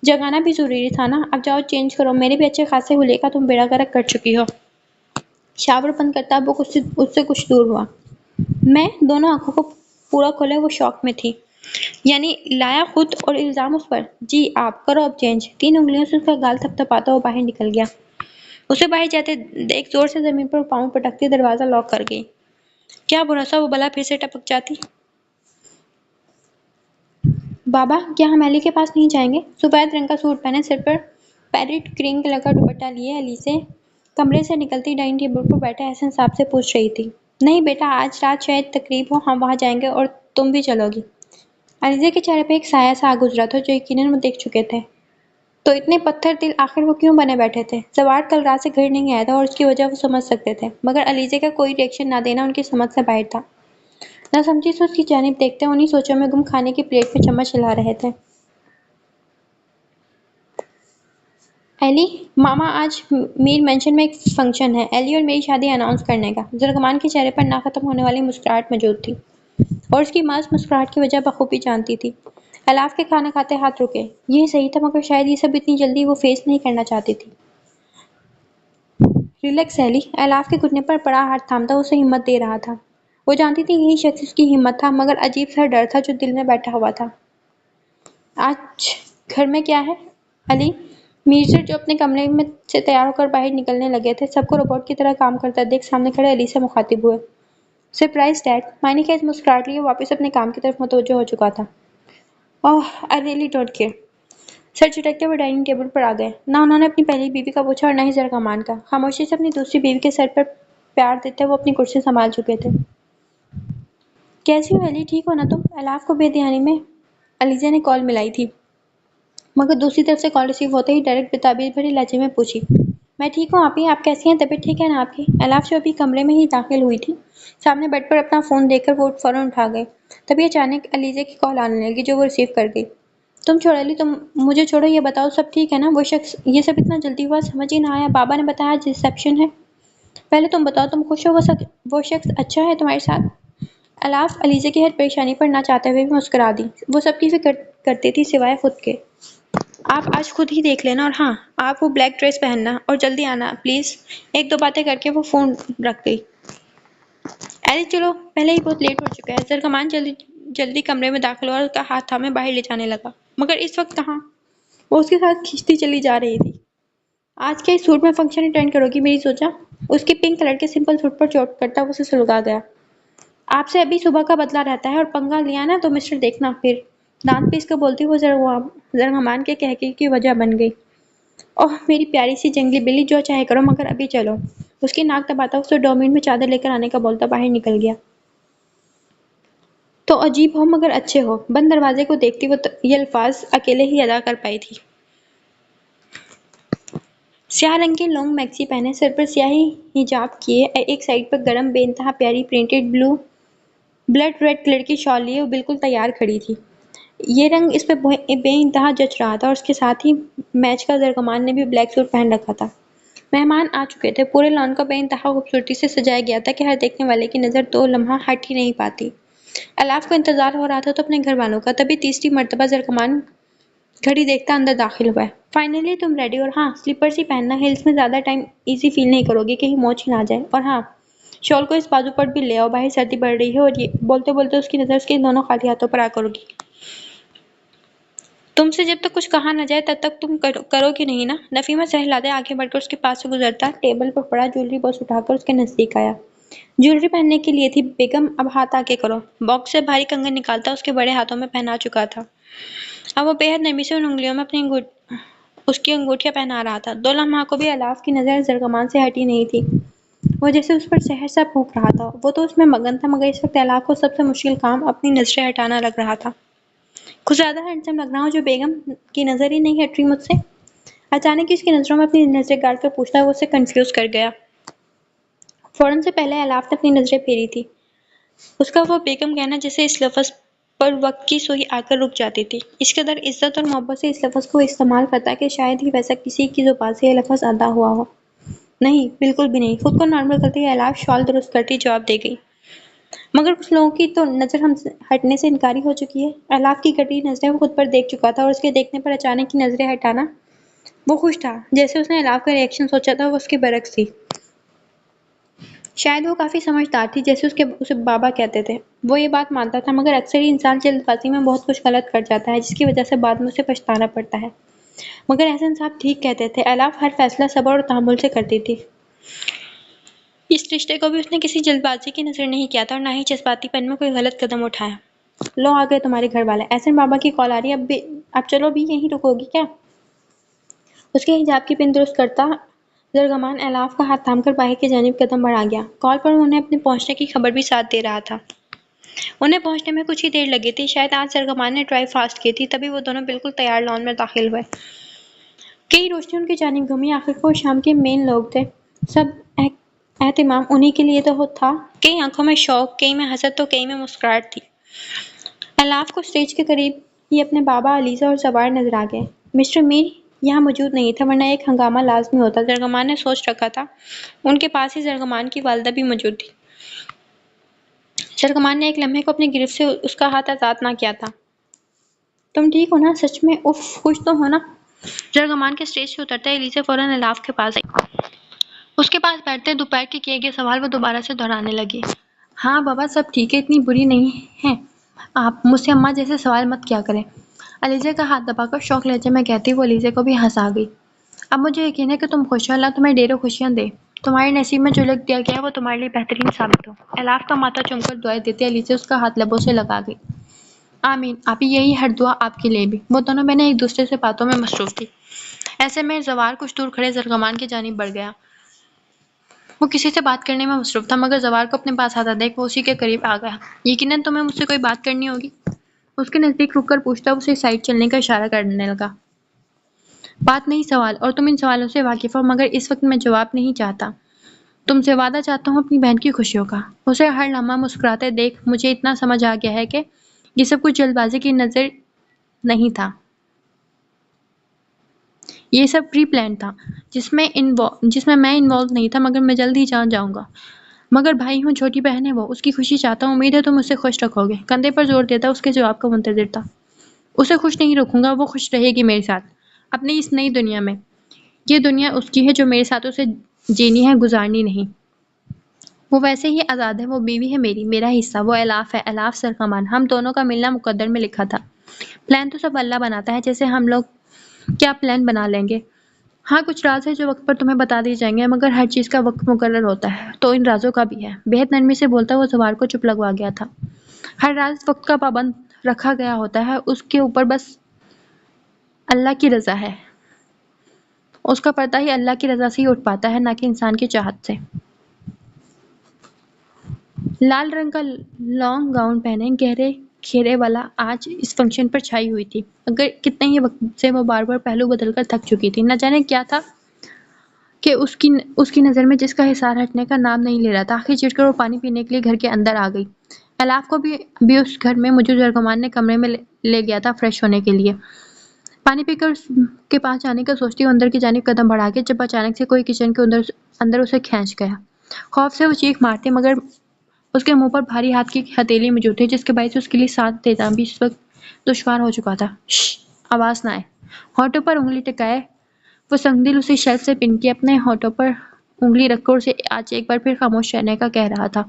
جگانا بھی ضروری تھا نا؟ اب جاؤ چینج کرو، میرے بھی اچھے خاصے حلیے کا تم بیڑا غرق کر چکی ہو۔ شاور بند کرتا وہ اس سے کچھ دور ہوا۔ میں دونوں آنکھوں کو پورا کھولے وہ شوق میں تھی۔ یعنی لایا خود اور الزام اس پر؟ جی آپ کرو اب چینج۔ 3 انگلیوں سے اس کا گال تھپتھپاتا وہ باہر نکل گیا۔ اسے باہر جاتے دیکھ زور سے زمین پر پاؤں پٹکتی دروازہ لاک کر گئی۔ کیا بھروسہ وہ بلا پھر سے ٹپک جاتی۔ بابا کیا ہم علی کے پاس نہیں جائیں گے؟ سفید رنگ کا سوٹ پہنے، سر پر پیرٹ گرین کلر کا دوپٹہ لیے علی سے کمرے سے نکلتی ڈائننگ ٹیبل پر بیٹھے احسن صاحب سے پوچھ رہی تھی۔ نہیں بیٹا، آج رات شاید تقریب ہو، ہم وہاں جائیں گے اور تم بھی چلو گی۔ علیزہ کے چہرے پہ ایک سایہ سا آ گزرا تھا جو یقیناً وہ دیکھ چکے تھے۔ تو اتنے پتھر دل آخر وہ کیوں بنے بیٹھے تھے؟ سوار کل رات سے گھر نہیں آیا تھا اور اس کی وجہ وہ سمجھ سکتے تھے، مگر علیزہ کا کوئی ری ایکشن نہ دینا ان کی سمجھ سے باہر تھا۔ نہ سمجھی سے اس کی جانب دیکھتے انہی سوچوں میں گم کھانے کی پلیٹ میں چمچ ہلا رہے تھے۔ ایلی ماما آج میر مینشن میں ایک فنکشن ہے، ایلی اور میری شادی اناؤنس کرنے کا۔ زرغمان کے چہرے پر نہ ختم ہونے والی مسکراہٹ موجود تھی اور اس کی محض مسکراہٹ کی وجہ بخوبی جانتی تھی۔ الاف کے کھانا کھاتے ہاتھ رکے۔ یہی صحیح تھا، مگر شاید یہ سب اتنی جلدی وہ فیس نہیں کرنا چاہتی تھی۔ ریلیکس ایلی۔ الاف کے گھٹنے پر پڑا ہاتھ تھامتا اسے ہمت دے رہا تھا۔ وہ جانتی تھی یہی شخص اس کی ہمت تھا، مگر عجیب سا ڈر تھا جو دل میں بیٹھا ہوا تھا۔ آج گھر میں کیا ہے؟ علی میرزا جو اپنے کمرے میں سے تیار ہو کر باہر نکلنے لگے تھے، سب کو روبوٹ کی طرح کام کرتا دیکھ سامنے کھڑے علی سے مخاطب ہوئے۔ Surprise dad? معنی خیز مسکراہٹ لیے واپس اپنے کام کی طرف متوجہ ہو چکا تھا۔ اوہ آئی ریئلی ڈونٹ کیئر۔ سر جھٹکتے ہوئے ڈائننگ ٹیبل پر آ گئے۔ نہ انہوں نے اپنی پہلی بیوی کا پوچھا اور نہ ہی زرغمان کا۔ خاموشی سے اپنی دوسری بیوی کے سر پر پیار دیتے وہ اپنی کرسی سنبھال چکے تھے۔ کیسی ہو ایلی، ٹھیک ہو نا تم؟ الاف کو بے دھیانی میں علیزہ نے کال ملائی تھی، مگر دوسری طرف سے کال ریسیو ہوتے ہی ڈائریکٹ بتعبیر بھرے لہجے میں پوچھی۔ میں ٹھیک ہوں آپی، آپ کیسی ہیں؟ طبیعت ٹھیک ہے نا آپ کی؟ الاف جو ابھی کمرے میں ہی داخل ہوئی تھی، سامنے بیڈ پر اپنا فون دیکھ کر وہ فوراً اٹھا گئے۔ تبھی اچانک علیزہ کی کال آنے لگی جو وہ ریسیو کر گئی۔ تم چھوڑو علی، تم مجھے چھوڑو، یہ بتاؤ سب ٹھیک ہے نا؟ وہ شخص، یہ سب اتنا جلدی ہوا سمجھ ہی نہ آیا، بابا نے بتایا آج ریسیپشن ہے۔ پہلے تم بتاؤ تم خوش ہو؟ وہ شخص اچھا ہے تمہارے ساتھ؟ الاف علیزہ کی ہر پریشانی پر نہ چاہتے ہوئے بھی مسکرا دی۔ وہ سب کی فکر کرتی تھی سوائے خود کے۔ آپ آج خود ہی دیکھ لینا، اور ہاں آپ وہ بلیک ڈریس پہننا اور جلدی آنا پلیز۔ ایک دو باتیں کر کے وہ فون رکھ گئی۔ ایلی چلو، پہلے ہی بہت لیٹ ہو چکا ہے۔ زرغمان جلدی کمرے میں داخل ہوا اور اس کا ہاتھ تھامے باہر لے جانے لگا، مگر اس وقت کہاں؟ وہ اس کے ساتھ کھینچتی چلی جا رہی تھی۔ آج کیا اس سوٹ میں فنکشن اٹینڈ کرو گی میری زوجہ؟ اس کے پنک کلر کے سمپل سوٹ پر چوٹ کرتا وہ اسے سلگا گیا۔ آپ سے ابھی صبح کا بدلہ رہتا ہے، اور پنگا لیا نا تو مسٹر دیکھنا پھر۔ دانت پیس کر بولتی وہ زرغمان کے کہکے کی وجہ بن گئی۔ اوہ میری پیاری سی جنگلی بلی، جو چاہے کرو مگر ابھی چلو۔ اس کی ناک دباتا اسے ڈورمٹ میں چادر لے کر آنے کا بولتا باہر نکل گیا۔ تو عجیب ہو مگر اچھے ہو۔ بند دروازے کو دیکھتی وہ یہ الفاظ اکیلے ہی ادا کر پائی تھی۔ سیاہ رنگ کی لانگ میکسی پہنے، سر پر سیاہی حجاب کیے، ایک سائیڈ پر گرم بے انتہا پیاری پرنٹڈ بلڈ ریڈ کلر کی شال لیے وہ بالکل تیار کھڑی تھی۔ یہ رنگ اس پہ بے انتہا جچ رہا تھا، اور اس کے ساتھ ہی میچ کا زرغمان نے بھی بلیک سوٹ پہن رکھا تھا۔ مہمان آ چکے تھے، پورے لان کو بے انتہا خوبصورتی سے سجایا گیا تھا کہ ہر دیکھنے والے کی نظر 2 لمحہ ہٹ ہی نہیں پاتی۔ الاف کو انتظار ہو رہا تھا تو اپنے گھر والوں کا، تبھی تیسری مرتبہ زرغمان گھڑی دیکھتا اندر داخل ہوا ہے۔ فائنلی تم ریڈی، اور ہاں سلیپرز ہی پہننا، ہلز میں زیادہ ٹائم ایزی فیل نہیں کرو گی، کہیں موچ ہی نہ جائے، اور ہاں شال کو اس بازو پر بھی لے آؤ، باہر سردی بڑھ رہی ہے۔ اور یہ بولتے بولتے اس کی نظر اس کے دونوں خالی ہاتھوں پر آ کر رکی۔ تم سے جب تک کچھ کہا نہ جائے تب تک تم کرو گی نہیں نا؟ نفیمہ سہلادے آگے بڑھ کر اس کے پاس سے گزرتا ٹیبل پر پڑا جیولری باکس اٹھا کر اس کے نزدیک آیا۔ جیولری پہننے کے لیے تھی بیگم، اب ہاتھ آگے کرو۔ باکس سے بھاری کنگن نکالتا اس کے بڑے ہاتھوں میں پہنا چکا تھا۔ اب وہ بے حد نرمی سے ان انگلیوں میں اس کی انگوٹھیاں پہنا رہا تھا۔ 2 لمحہ کو بھی الاف کی نظر زرغمان سے ہٹی نہیں تھی۔ وہ جیسے اس پر سحر سا پھونک رہا تھا۔ وہ تو اس میں مگن تھا، مگر اس وقت الاف کو سب سے مشکل کام اپنی نظریں ہٹانا لگ رہا تھا۔ کچھ زیادہ ہینڈسم لگ رہا ہوں جو بیگم کی نظر ہی نہیں ہٹ رہی مجھ سے؟ اچانک اس کی نظروں میں اپنی نظریں گاڑ کر پوچھتا وہ اسے کنفیوز کر گیا۔ فوراً سے پہلے الاف نے اپنی نظریں پھیری تھی۔ اس کا وہ بیگم کہنا جسے اس لفظ پر وقت کی سوئی آ کر رک جاتی تھی۔ اس قدر عزت اور محبت سے اس لفظ کو استعمال کرتا کہ شاید ہی ویسا کسی کی زبان سے یہ لفظ ادا ہوا ہو۔ نہیں، بالکل بھی نہیں۔ خود کو نارمل کرتے ہوئے الاف شال درست کرتی جواب دے گئی۔ مگر کچھ لوگوں کی تو نظر ہم سے ہٹنے سے انکاری ہو چکی ہے۔ الاف کی کٹی نظریں وہ خود پر دیکھ چکا تھا اور اس کے دیکھنے پر اچانک کی نظریں ہٹانا وہ خوش تھا۔ جیسے اس نے الاف کا ریئیکشن سوچا تھا وہ اس کے برعکس تھی۔ شاید وہ کافی سمجھدار تھی، جیسے اسے بابا کہتے تھے۔ وہ یہ بات مانتا تھا، مگر اکثر ہی انسان جلد بازی میں بہت کچھ غلط کر جاتا ہے، جس کی وجہ سے بعد میں اسے پچھتانا پڑتا ہے۔ مگر احسن صاحب ٹھیک کہتے تھے، الاف ہر فیصلہ صبر اور تحمل سے کرتی تھی۔ اس رشتے کو بھی اس نے کسی جلد بازی کی نظر نہیں کیا تھا اور نہ ہی جذباتی پن میں کوئی غلط قدم اٹھایا۔ لو آ گئے تمہارے گھر والے۔ احسن بابا کی کال آ رہی ہے، اب چلو بھی یہیں رکو گی کیا؟ اس کے حجاب کی پن درست کرتا زرگمان الاف کا ہاتھ تھام کر باہر کی جانب قدم بڑھا گیا۔ کال پر انہیں اپنے پہنچنے کی خبر بھی ساتھ دے رہا تھا۔ انہیں پہنچنے میں کچھ ہی دیر لگی تھی، شاید آج زرگمان نے ڈرائیو فاسٹ کی تھی، تبھی وہ دونوں بالکل تیار لان میں داخل ہوئے۔ کئی روشنی ان کی جانب گھومی، آخر کو شام کے مین لوگ تھے، سب اہتمام انہی کے لیے تو تھا۔ کئی آنکھوں میں شوق، کئی میں حسد تو کئی میں مسکراہٹ تھی۔ الاف کو اسٹیج کے قریب ہی اپنے بابا، علیزہ اور زوار نظر آ گئے۔ مسٹر میر یہاں موجود نہیں تھے، ورنہ ایک ہنگامہ لازمی ہوتا۔ زرگمان نے سوچ رکھا تھا، ان کے پاس ہی زرگمان کی والدہ بھی موجود تھی۔ زرگمان نے ایک لمحے کو اپنی گرفت سے اس کا ہاتھ آزاد نہ کیا تھا۔ تم ٹھیک ہو نا؟ سچ میں اف، خوش تو ہو نا؟ زرگمان کے اسٹیج سے اترتے علیزہ فوراً الاف کے پاس آئی۔ اس کے پاس بیٹھتے دوپہر کے کیے گئے سوال وہ دوبارہ سے دہرانے لگی۔ ہاں بابا سب ٹھیک ہے، اتنی بری نہیں ہیں آپ، مجھ سے اماں جیسے سوال مت کیا کریں۔ علیزہ کا ہاتھ دبا کر شوق لہجے میں کہتی وہ علیزہ کو بھی ہنسا گئی۔ اب مجھے یقین ہے کہ تم خوش ہو، اللہ تمہیں ڈھیروں خوشیاں دے، تمہارے نصیب میں جو لکھ دیا گیا ہے وہ تمہارے لیے بہترین ثابت ہو۔ الاف کا ماتھا چوم کر دعائیں دیتے علیزہ اس کا ہاتھ لبوں سے لگا گئی۔ آمین آپی، یہی ہر دعا آپ کے لیے بھی۔ وہ دونوں بہنیں ایک دوسرے سے باتوں میں مصروف تھی۔ ایسے میں زوار کچھ دور کھڑے زرگمان کی جانب بڑھ گیا۔ وہ کسی سے بات کرنے میں مصروف تھا، مگر زوار کو اپنے پاس آتا دیکھ وہ اسی کے قریب آ گیا۔ یقیناً تمہیں مجھ سے کوئی بات کرنی ہوگی؟ اس کے نزدیک رک کر پوچھتا وہ اسے سائڈ چلنے کا اشارہ کرنے لگا۔ بات نہیں سوال، اور تم ان سوالوں سے واقف ہو، مگر اس وقت میں جواب نہیں چاہتا۔ تم سے وعدہ چاہتا ہوں اپنی بہن کی خوشیوں کا۔ اسے ہر لمحہ مسکراتے دیکھ مجھے اتنا سمجھ آ گیا ہے کہ یہ سب کچھ جلد بازی کی نظر نہیں تھا، یہ سب پری پلان تھا، جس میں میں انوالو نہیں تھا، مگر میں جلد ہی جان جاؤں گا۔ مگر بھائی ہوں، چھوٹی بہن ہے وہ، اس کی خوشی چاہتا ہوں، امید ہے تم اسے خوش رکھو گے۔ کندھے پر زور دیتا اس کے جواب کا منتظر تھا۔ اسے خوش نہیں رکھوں گا، وہ خوش رہے گی میرے ساتھ اپنی اس نئی دنیا میں۔ یہ دنیا اس کی ہے جو میرے ساتھ اسے جینی ہے، گزارنی نہیں۔ وہ ویسے ہی آزاد ہے، وہ بیوی ہے میری، میرا حصہ۔ وہ الاف ہے، الاف زرگمان، ہم دونوں کا ملنا مقدر میں لکھا تھا۔ پلان تو سب اللہ بناتا ہے، جیسے ہم لوگ کیا پلان بنا لیں گے۔ ہاں کچھ راز ہے جو وقت پر تمہیں بتا دی جائیں گے، مگر ہر چیز کا وقت مقرر ہوتا ہے، تو ان رازوں کا بھی ہے۔ بہت نرمی سے بولتا وہ زوار کو چپ لگوا گیا تھا۔ ہر راز وقت کا پابند رکھا گیا ہوتا ہے، اس کے اوپر بس اللہ کی رضا ہے، اس کا پردہ ہی اللہ کی رضا سے ہی اٹھ پاتا ہے، نہ کہ انسان کی چاہت سے۔ لال رنگ کا لانگ گاؤن پہنے، گہرے گھیرے والا، آج اس فنکشن پر چھائی ہوئی تھی، مگر کتنے ہی وقت سے وہ بار بار پہلو بدل کر تھک چکی تھی۔ نہ جانے کیا تھا کہ اس کی نظر میں جس کا حصار ہٹنے کا نام نہیں لے رہا تھا۔ آخر چڑھ کر وہ پانی پینے کے لیے گھر کے اندر آ گئی۔ الاف کو بھی اس گھر میں موجود زرگمان نے کمرے میں لے گیا تھا فریش ہونے کے لیے۔ پانی پی کر کے پاس جانے کا سوچتی وہ اندر کی جانب قدم بڑھا کے، جب اچانک سے کوئی کچن کے اندر اسے کھینچ گیا۔ خوف سے وہ چیخ مارتی، مگر اس کے منہ پر بھاری ہاتھ کی ہتھیلی موجود تھی، جس کے باعث اس کے لیے سانس لینا بھی اس وقت دشوار ہو چکا تھا۔ شش، آواز نہ آئے۔ ہونٹوں پر انگلی ٹکائے وہ سنگدل اسی شیلف سے پن کے اپنے ہونٹوں پر انگلی رکھ کر اسے آج ایک بار پھر خاموش رہنے کا کہہ رہا تھا۔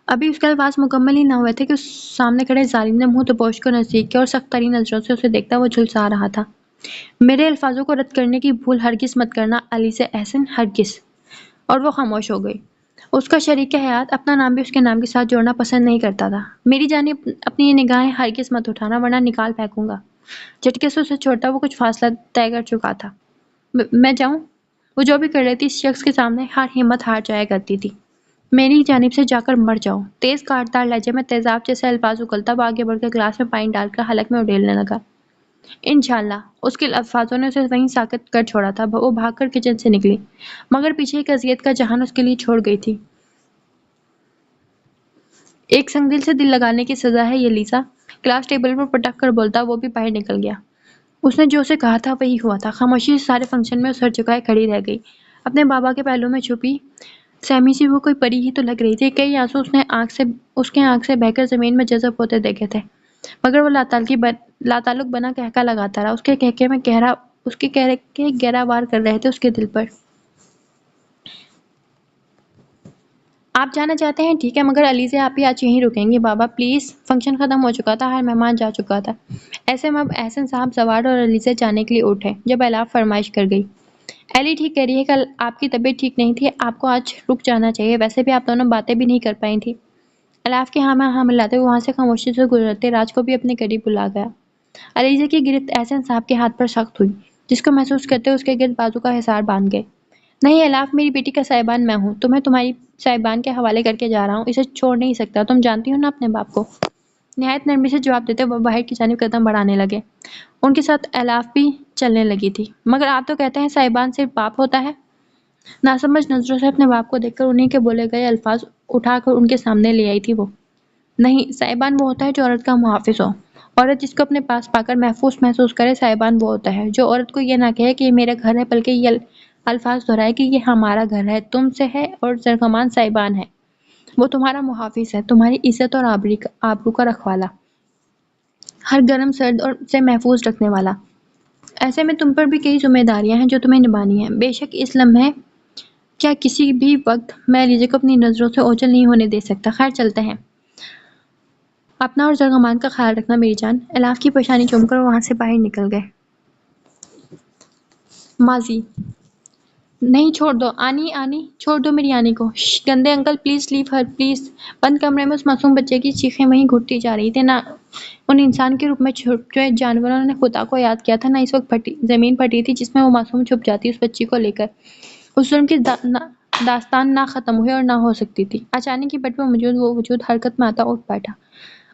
ابھی اس کے الفاظ مکمل ہی نہ ہوئے تھے کہ اس سامنے کھڑے ظالم نے منہ تپوش کو نزدیک کیا اور سخت ترین نظروں سے اسے دیکھتا وہ جھلسا رہا تھا۔ میرے الفاظوں کو رد کرنے کی بھول ہرگز مت کرنا علیزہ احسن، ہرگز۔ اور وہ خاموش ہو گئی۔ اس کا شریک حیات اپنا نام بھی اس کے نام کے ساتھ جوڑنا پسند نہیں کرتا تھا۔ میری جانب اپنی یہ نگاہیں ہرگز مت اٹھانا، ورنہ نکال پھینکوں گا۔ جھٹکے سے اسے چھوڑتا وہ کچھ فاصلہ طے کر چکا تھا۔ میں جاؤں؟ وہ جو بھی کر رہی تھی اس شخص کے سامنے ہمت ہار جایا کرتی تھی۔ میری جانب سے جا کر مر جاؤ۔ تیز کاٹدار لہجے میں تیزاب جیسے الفاظ اگلتا وہ آگے بڑھ کر گلاس میں پانی ڈال کر حلق میں اڈیلنے لگا۔ انشاءاللہ، اس کے الفاظوں نے اسے وہیں ساکت کر چھوڑا تھا۔ وہ بھاگ کر کچن سے نکلی، مگر پیچھے ایک اذیت کا جہان اس کے لیے چھوڑ گئی تھی۔ ایک سنگ دل سے دل لگانے کی سزا ہے یہ لیسا، کلاس ٹیبل پر پٹک کر بولتا وہ بھی باہر نکل گیا۔ اس نے جو اسے کہا تھا وہی ہوا تھا۔ خاموشی سے سارے فنکشن میں سر جھکائے کھڑی رہ گئی، اپنے بابا کے پہلو میں چھپی سیمی سی وہ کوئی پری ہی تو لگ رہی تھی۔ کئی آنسو اس کے آنکھ سے بہہ کر زمین میں جذب ہوتے دیکھے تھے، مگر وہ لاتعلق بنا کہکا لگاتا رہا۔ اس کے کہکے گہرا وار کر رہے تھے اس کے دل پر۔ آپ جانا چاہتے ہیں ٹھیک ہے، مگر علیزے آپ ہی آج یہیں رکیں گے بابا پلیز۔ فنکشن ختم ہو چکا تھا، ہر مہمان جا چکا تھا۔ ایسے میں اب احسن صاحب زوار اور علیزے جانے کے لیے اٹھے جب الاف فرمائش کر گئی۔ ایلی ٹھیک کہہ رہی ہے، کل آپ کی طبیعت ٹھیک نہیں تھی، آپ کو آج رک جانا چاہیے، ویسے بھی آپ دونوں باتیں بھی نہیں کر پائی تھی۔ الاف کے ہاں میں ہاں ملاتے ہوئے وہاں سے خاموشی سے گزرتے راج کو بھی اپنے قریب بلا گیا۔ علیزے کی گرفت احسن صاحب کے ہاتھ پر سخت ہوئی، جس کو محسوس کرتے اس کے گرد بازو کا حصار باندھ گئے۔ نہیں الاف، میری بیٹی کا سائبان میں ہوں، تمہیں تمہاری سائبان کے حوالے کر کے جا رہا ہوں، اسے چھوڑ نہیں سکتا، تم جانتی ہو نا اپنے باپ کو۔ نہایت نرمی سے جواب دیتے وہ باہر کی جانب قدم بڑھانے لگے۔ ان کے ساتھ الاف بھی چلنے لگی تھی۔ مگر آپ تو کہتے ہیں سائبان صرف باپ ہوتا ہے۔ ناسمجھ نظروں سے اپنے باپ کو دیکھ کر انہی کے بولے گئے الفاظ اٹھا کر ان کے سامنے لے آئی تھی وہ۔ نہیں، سائبان وہ ہوتا ہے جو عورت کا محافظ ہو، عورت جس کو اپنے پاس پا کر محفوظ محسوس کرے۔ سائبان وہ ہوتا ہے جو عورت کو یہ نہ کہے کہ یہ میرا گھر ہے، بلکہ یہ الفاظ دہرائے کہ یہ ہمارا گھر ہے، تم سے ہے اور زرگمان سائبان ہے، وہ تمہارا محافظ ہے، تمہاری عزت اور آبرو کا رکھوالا، ہر گرم سرد اور سے محفوظ رکھنے والا۔ ایسے میں تم پر بھی کئی ذمہ داریاں ہیں جو تمہیں نبھانی ہیں۔ بے شک اس لمحے کیا کسی بھی وقت میں علیزے کو اپنی نظروں سے اوجھل نہیں ہونے دے سکتا۔ خیر چلتے ہیں، اپنا اور زرگمان کا خیال رکھنا میری جان۔ الاف کی پیشانی چوم کر وہ وہاں سے باہر نکل گئے۔ ماضی نہیں، چھوڑ دو آنی، چھوڑ دو میری آنی کو۔ شش گندے uncle, please leave her please. بند کمرے میں اس معصوم بچے کی چیخیں وہیں گھٹتی جا رہی تھیں۔ نہ ان انسان کے روپ میں چھپے جانوروں نے خدا کو یاد کیا تھا، نہ اس وقت زمین پھٹی تھی جس میں وہ معصوم چھپ جاتی اس بچی کو لے کر۔ اس ظلم کی داستان نہ ختم ہوئی اور نہ ہو سکتی تھی۔ اچانک ہی بٹ میں موجود وہ وجود حرکت میں آتا اٹھ بیٹھا۔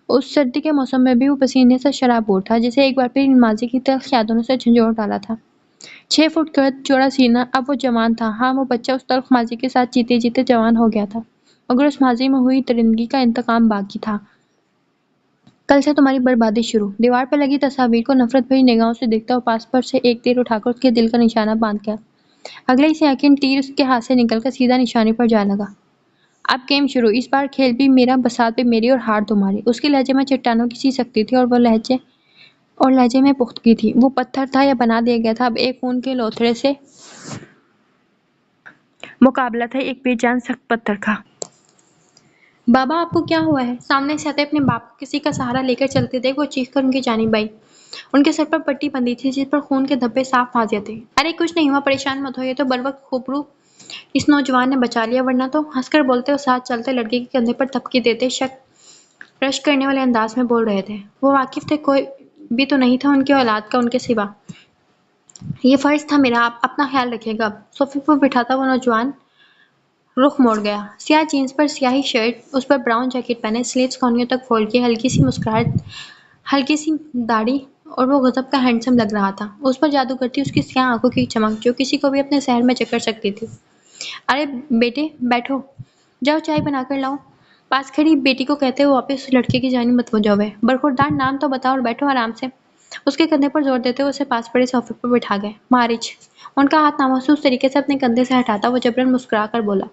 اس سردی کے موسم میں بھی وہ پسینے سے شرابور تھا، جسے ایک بار پھر ان ماضی کی تلخ یادوں نے اسے جھنجھوڑ ڈالا تھا۔ 6 فٹ قد، چوڑا سینہ، اب وہ جوان تھا۔ ہاں، وہ بچہ اس تلخ ماضی کے ساتھ جیتے جیتے جوان ہو گیا تھا، مگر اس ماضی میں ہوئی درندگی کا انتقام باقی تھا۔ کل سے تمہاری بربادی شروع۔ دیوار پر لگی تصاویر کو نفرت بھری نگاہوں سے دیکھتا وہ پاس پر سے ایک تیر اٹھا کر اس کے دل کا نشانہ باندھ گیا۔ اگلے ہی سیکنڈ تیر اس کے ہاتھ سے نکل کر سیدھا نشانے پر جا لگا۔ اب گیم شروع، اس بار کھیل بھی میرا، بساط بھی میری اور ہار تمہاری۔ اس کے لہجے میں چٹانوں کی سی سختی تھی اور لہجے میں پختگی تھی۔ وہ پتھر تھا یا بنا دیا گیا تھا؟ اب ایک خون کے لوتھڑے سے مقابلہ تھا، ایک بے جان سخت پتھر کا۔ بابا آپ کو کیا ہوا ہے؟ سامنے سے آتے اپنے باپ کو کسی کا سہارا لے کر چلتے دیکھ وہ چیخ کر ان کی جانب آئی۔ ان کے سر پر پٹی بندھی تھی جس پر خون کے دھبے صاف واضح تھے۔ ارے کچھ نہیں ہوا، پریشان مت ہو، یہ تو بروقت خوبرو اس نوجوان نے بچا لیا، ورنہ تو۔ ہنس کر بولتے اور ساتھ چلتے لڑکے کے کندھے پر تھپکی دیتے رشک کرنے والے انداز میں بول رہے تھے۔ وہ واقف تھے کوئی بھی تو نہیں تھا ان کی اولاد کا ان کے سوا۔ یہ فرض تھا میرا، آپ اپنا خیال رکھیے گا۔ اب صوفے پر بٹھا تھا وہ نوجوان رخ موڑ گیا۔ سیاہ جینس پر سیاہی شرٹ، اس پر براؤن جیکٹ پہنے، سلیوز کونیوں تک فولڈ کیے، ہلکی سی مسکراہٹ، ہلکی سی داڑھی، اور وہ غضب کا ہینڈسم لگ رہا تھا۔ اس پر جادو کرتی اس کی سیاہ آنکھوں کی چمک جو کسی کو بھی اپنے سحر میں جکڑ سکتی تھی۔ ارے بیٹے بیٹھو، جاؤ چائے بنا کر لاؤ، پاس کھڑی بیٹی کو کہتے ہوئے واپس اس لڑکے کی جانب متوجہ ہوئے۔ برخوردار نام تو بتاؤ اور بیٹھو آرام سے۔ اس کے کندھے پر زور دیتے ہوئے اسے پاس پڑے صوفے پر بٹھا گئے۔ مارج ان کا ہاتھ نامحسوس طریقے سے اپنے کندھے سے ہٹاتا وہ جبراً مسکرا کر بولا۔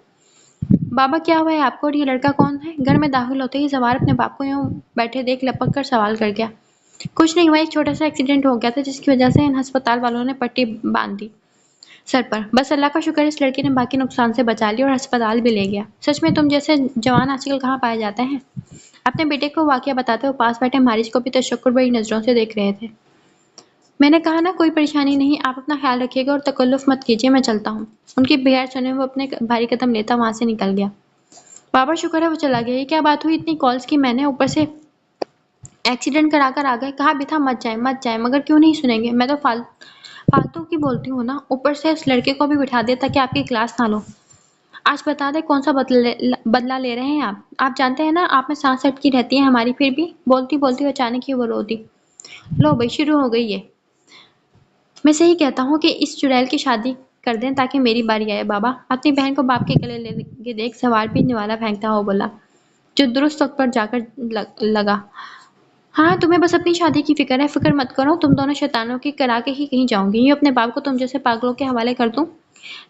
بابا کیا ہوا ہے آپ کو اور یہ لڑکا کون ہے؟ گھر میں داخل ہوتے ہی زوار اپنے باپ کو یوں بیٹھے دیکھ لپک کر سوال کر گیا۔ کچھ نہیں ہوا، ایک چھوٹا سا ایکسیڈنٹ ہو گیا تھا جس کی وجہ سے ان ہسپتال والوں نے پٹی باندھ دی سر پر۔ بس اللہ کا شکر اس لڑکے نے باقی نقصان سے بچا لیا اور ہسپتال بھی لے گیا۔ سچ میں تم جیسے جوان آج کل کہاں پائے جاتے ہیں؟ اپنے بیٹے کو واقعہ بتاتے ہوئے پاس بیٹھے مارج کو بھی تشکر بھری نظروں سے دیکھ رہے تھے۔ میں نے کہا نا کوئی پریشانی نہیں، آپ اپنا خیال رکھیے گا اور تکلف مت کیجیے، میں چلتا ہوں۔ ان کی بغیر سنے وہ اپنے بھاری قدم لیتا وہاں سے نکل گیا۔ بابا شکر ہے وہ چلا گیا، یہ کیا بات ہوئی، اتنی کالز کی میں نے، اوپر سے ایکسیڈنٹ کرا کر آ گئے، کہا بھی تھا مت جائیں، مگر کیوں نہیں سنیں گے، میں تو فالتو کی بولتی ہوں نا، اوپر سے اس لڑکے کو بھی بٹھا دیا تاکہ آپ کی کلاس نہ لو۔ آج بتا دیں کون سا بدلہ لے رہے ہیں آپ جانتے ہیں نا آپ میں سانس اٹکی رہتی ہے ہماری، پھر بھی بولتی بولتی اچانک ہی وہ رو دی۔ لو بھائی شروع ہو گئی ہے۔ میں صحیح کہتا ہوں کہ اس چڑیل کی شادی کر دیں تاکہ میری باری آئے۔ بابا اپنی بہن کو باپ کے گلے لے کے دیکھ، سوار بھی نوالا پھینکتا ہوا بولا۔ جو درست وقت پر جا کر لگا۔ ہاں تمہیں بس اپنی شادی کی فکر ہے، فکر مت کرو، تم دونوں شیطانوں کی کرا کے ہی کہیں جاؤں گی، یہ اپنے باپ کو تم جیسے پاگلوں کے حوالے کر دوں؟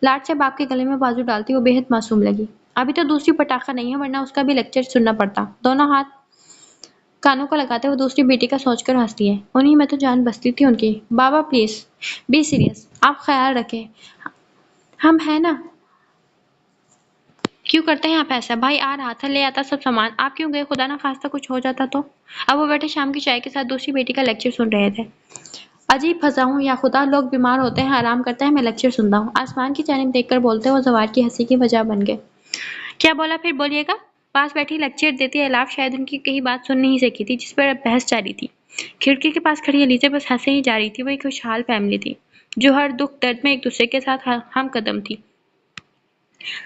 لاڈ سے باپ کے گلے میں بازو ڈالتی وہ بے حد معصوم لگی۔ ابھی تو دوسری پٹاخہ نہیں ہے ورنہ اس کا بھی لیکچر سننا پڑتا۔ دونوں ہاتھ کانوں کو لگاتے وہ دوسری بیٹی کا سوچ کر ہنستی ہے۔ انہیں میں تو جان بستی تھی ان کی۔ بابا پلیز بی سیریس، آپ خیال رکھیں، ہم ہیں نا۔ کیوں کرتے ہیں آپ ایسا؟ بھائی آ رہا تھا، لے آتا سب سامان، آپ کیوں گئے؟ خدا نہ خواستہ کچھ ہو جاتا تو؟ اب وہ بیٹے شام کی چائے کے ساتھ دوسری بیٹی کا لیکچر سن رہے تھے۔ عجیب پھنسا ہوں یا خدا، لوگ بیمار ہوتے ہیں، آرام کرتے ہیں، میں لیکچر سنتا ہوں۔ آسمان کی جانب دیکھ کر بولتے وہ زوال کی ہنسی کی وجہ بن گئے۔ کیا بولا پھر بولیے گا؟ پاس بیٹھی لیکچر دیتی الاف شاید ان کی کہیں بات سن نہیں سکی تھی جس پر اب بحث جاری تھی۔ کھڑکی کے پاس کھڑی علیزہ بس ہنسے ہی جا رہی تھی۔ وہ ایک خوشحال فیملی تھی جو ہر دکھ درد میں ایک دوسرے کے ساتھ ہم قدم تھی۔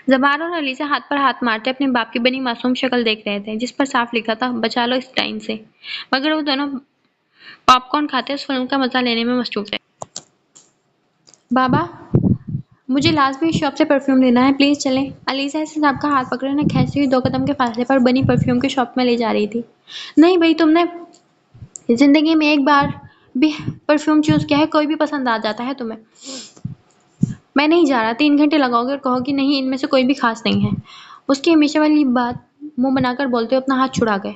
زبان اور علیزہ ہاتھ پر ہاتھ مارتے اپنے باپ کی بنی معصوم شکل دیکھ رہے تھے جس پر صاف لکھا تھا بچا لو اس ٹائم سے، مگر وہ دونوں پاپ کارن کھاتے اس فلم کا مزہ لینے میں مصروف تھے۔ بابا مجھے لازمی شاپ سے پرفیوم لینا ہے، پلیز چلیں۔ علیزہ احسن صاحب کا ہاتھ پکڑے انہیں کھینچتی ہوئی 2 قدم کے فاصلے پر بنی پرفیوم کی شاپ میں لے جا رہی تھی۔ نہیں بھائی، تم نے زندگی میں ایک بار بھی پرفیوم چوز کیا ہے؟ کوئی بھی پسند آ جاتا ہے تمہیں؟ میں نہیں جا رہا، 3 گھنٹے لگاؤ گے اور کہو گی نہیں ان میں سے کوئی بھی خاص نہیں ہے۔ اس کی ہمیشہ والی بات منہ بنا کر بولتے ہوئے اپنا ہاتھ چھڑا گئے۔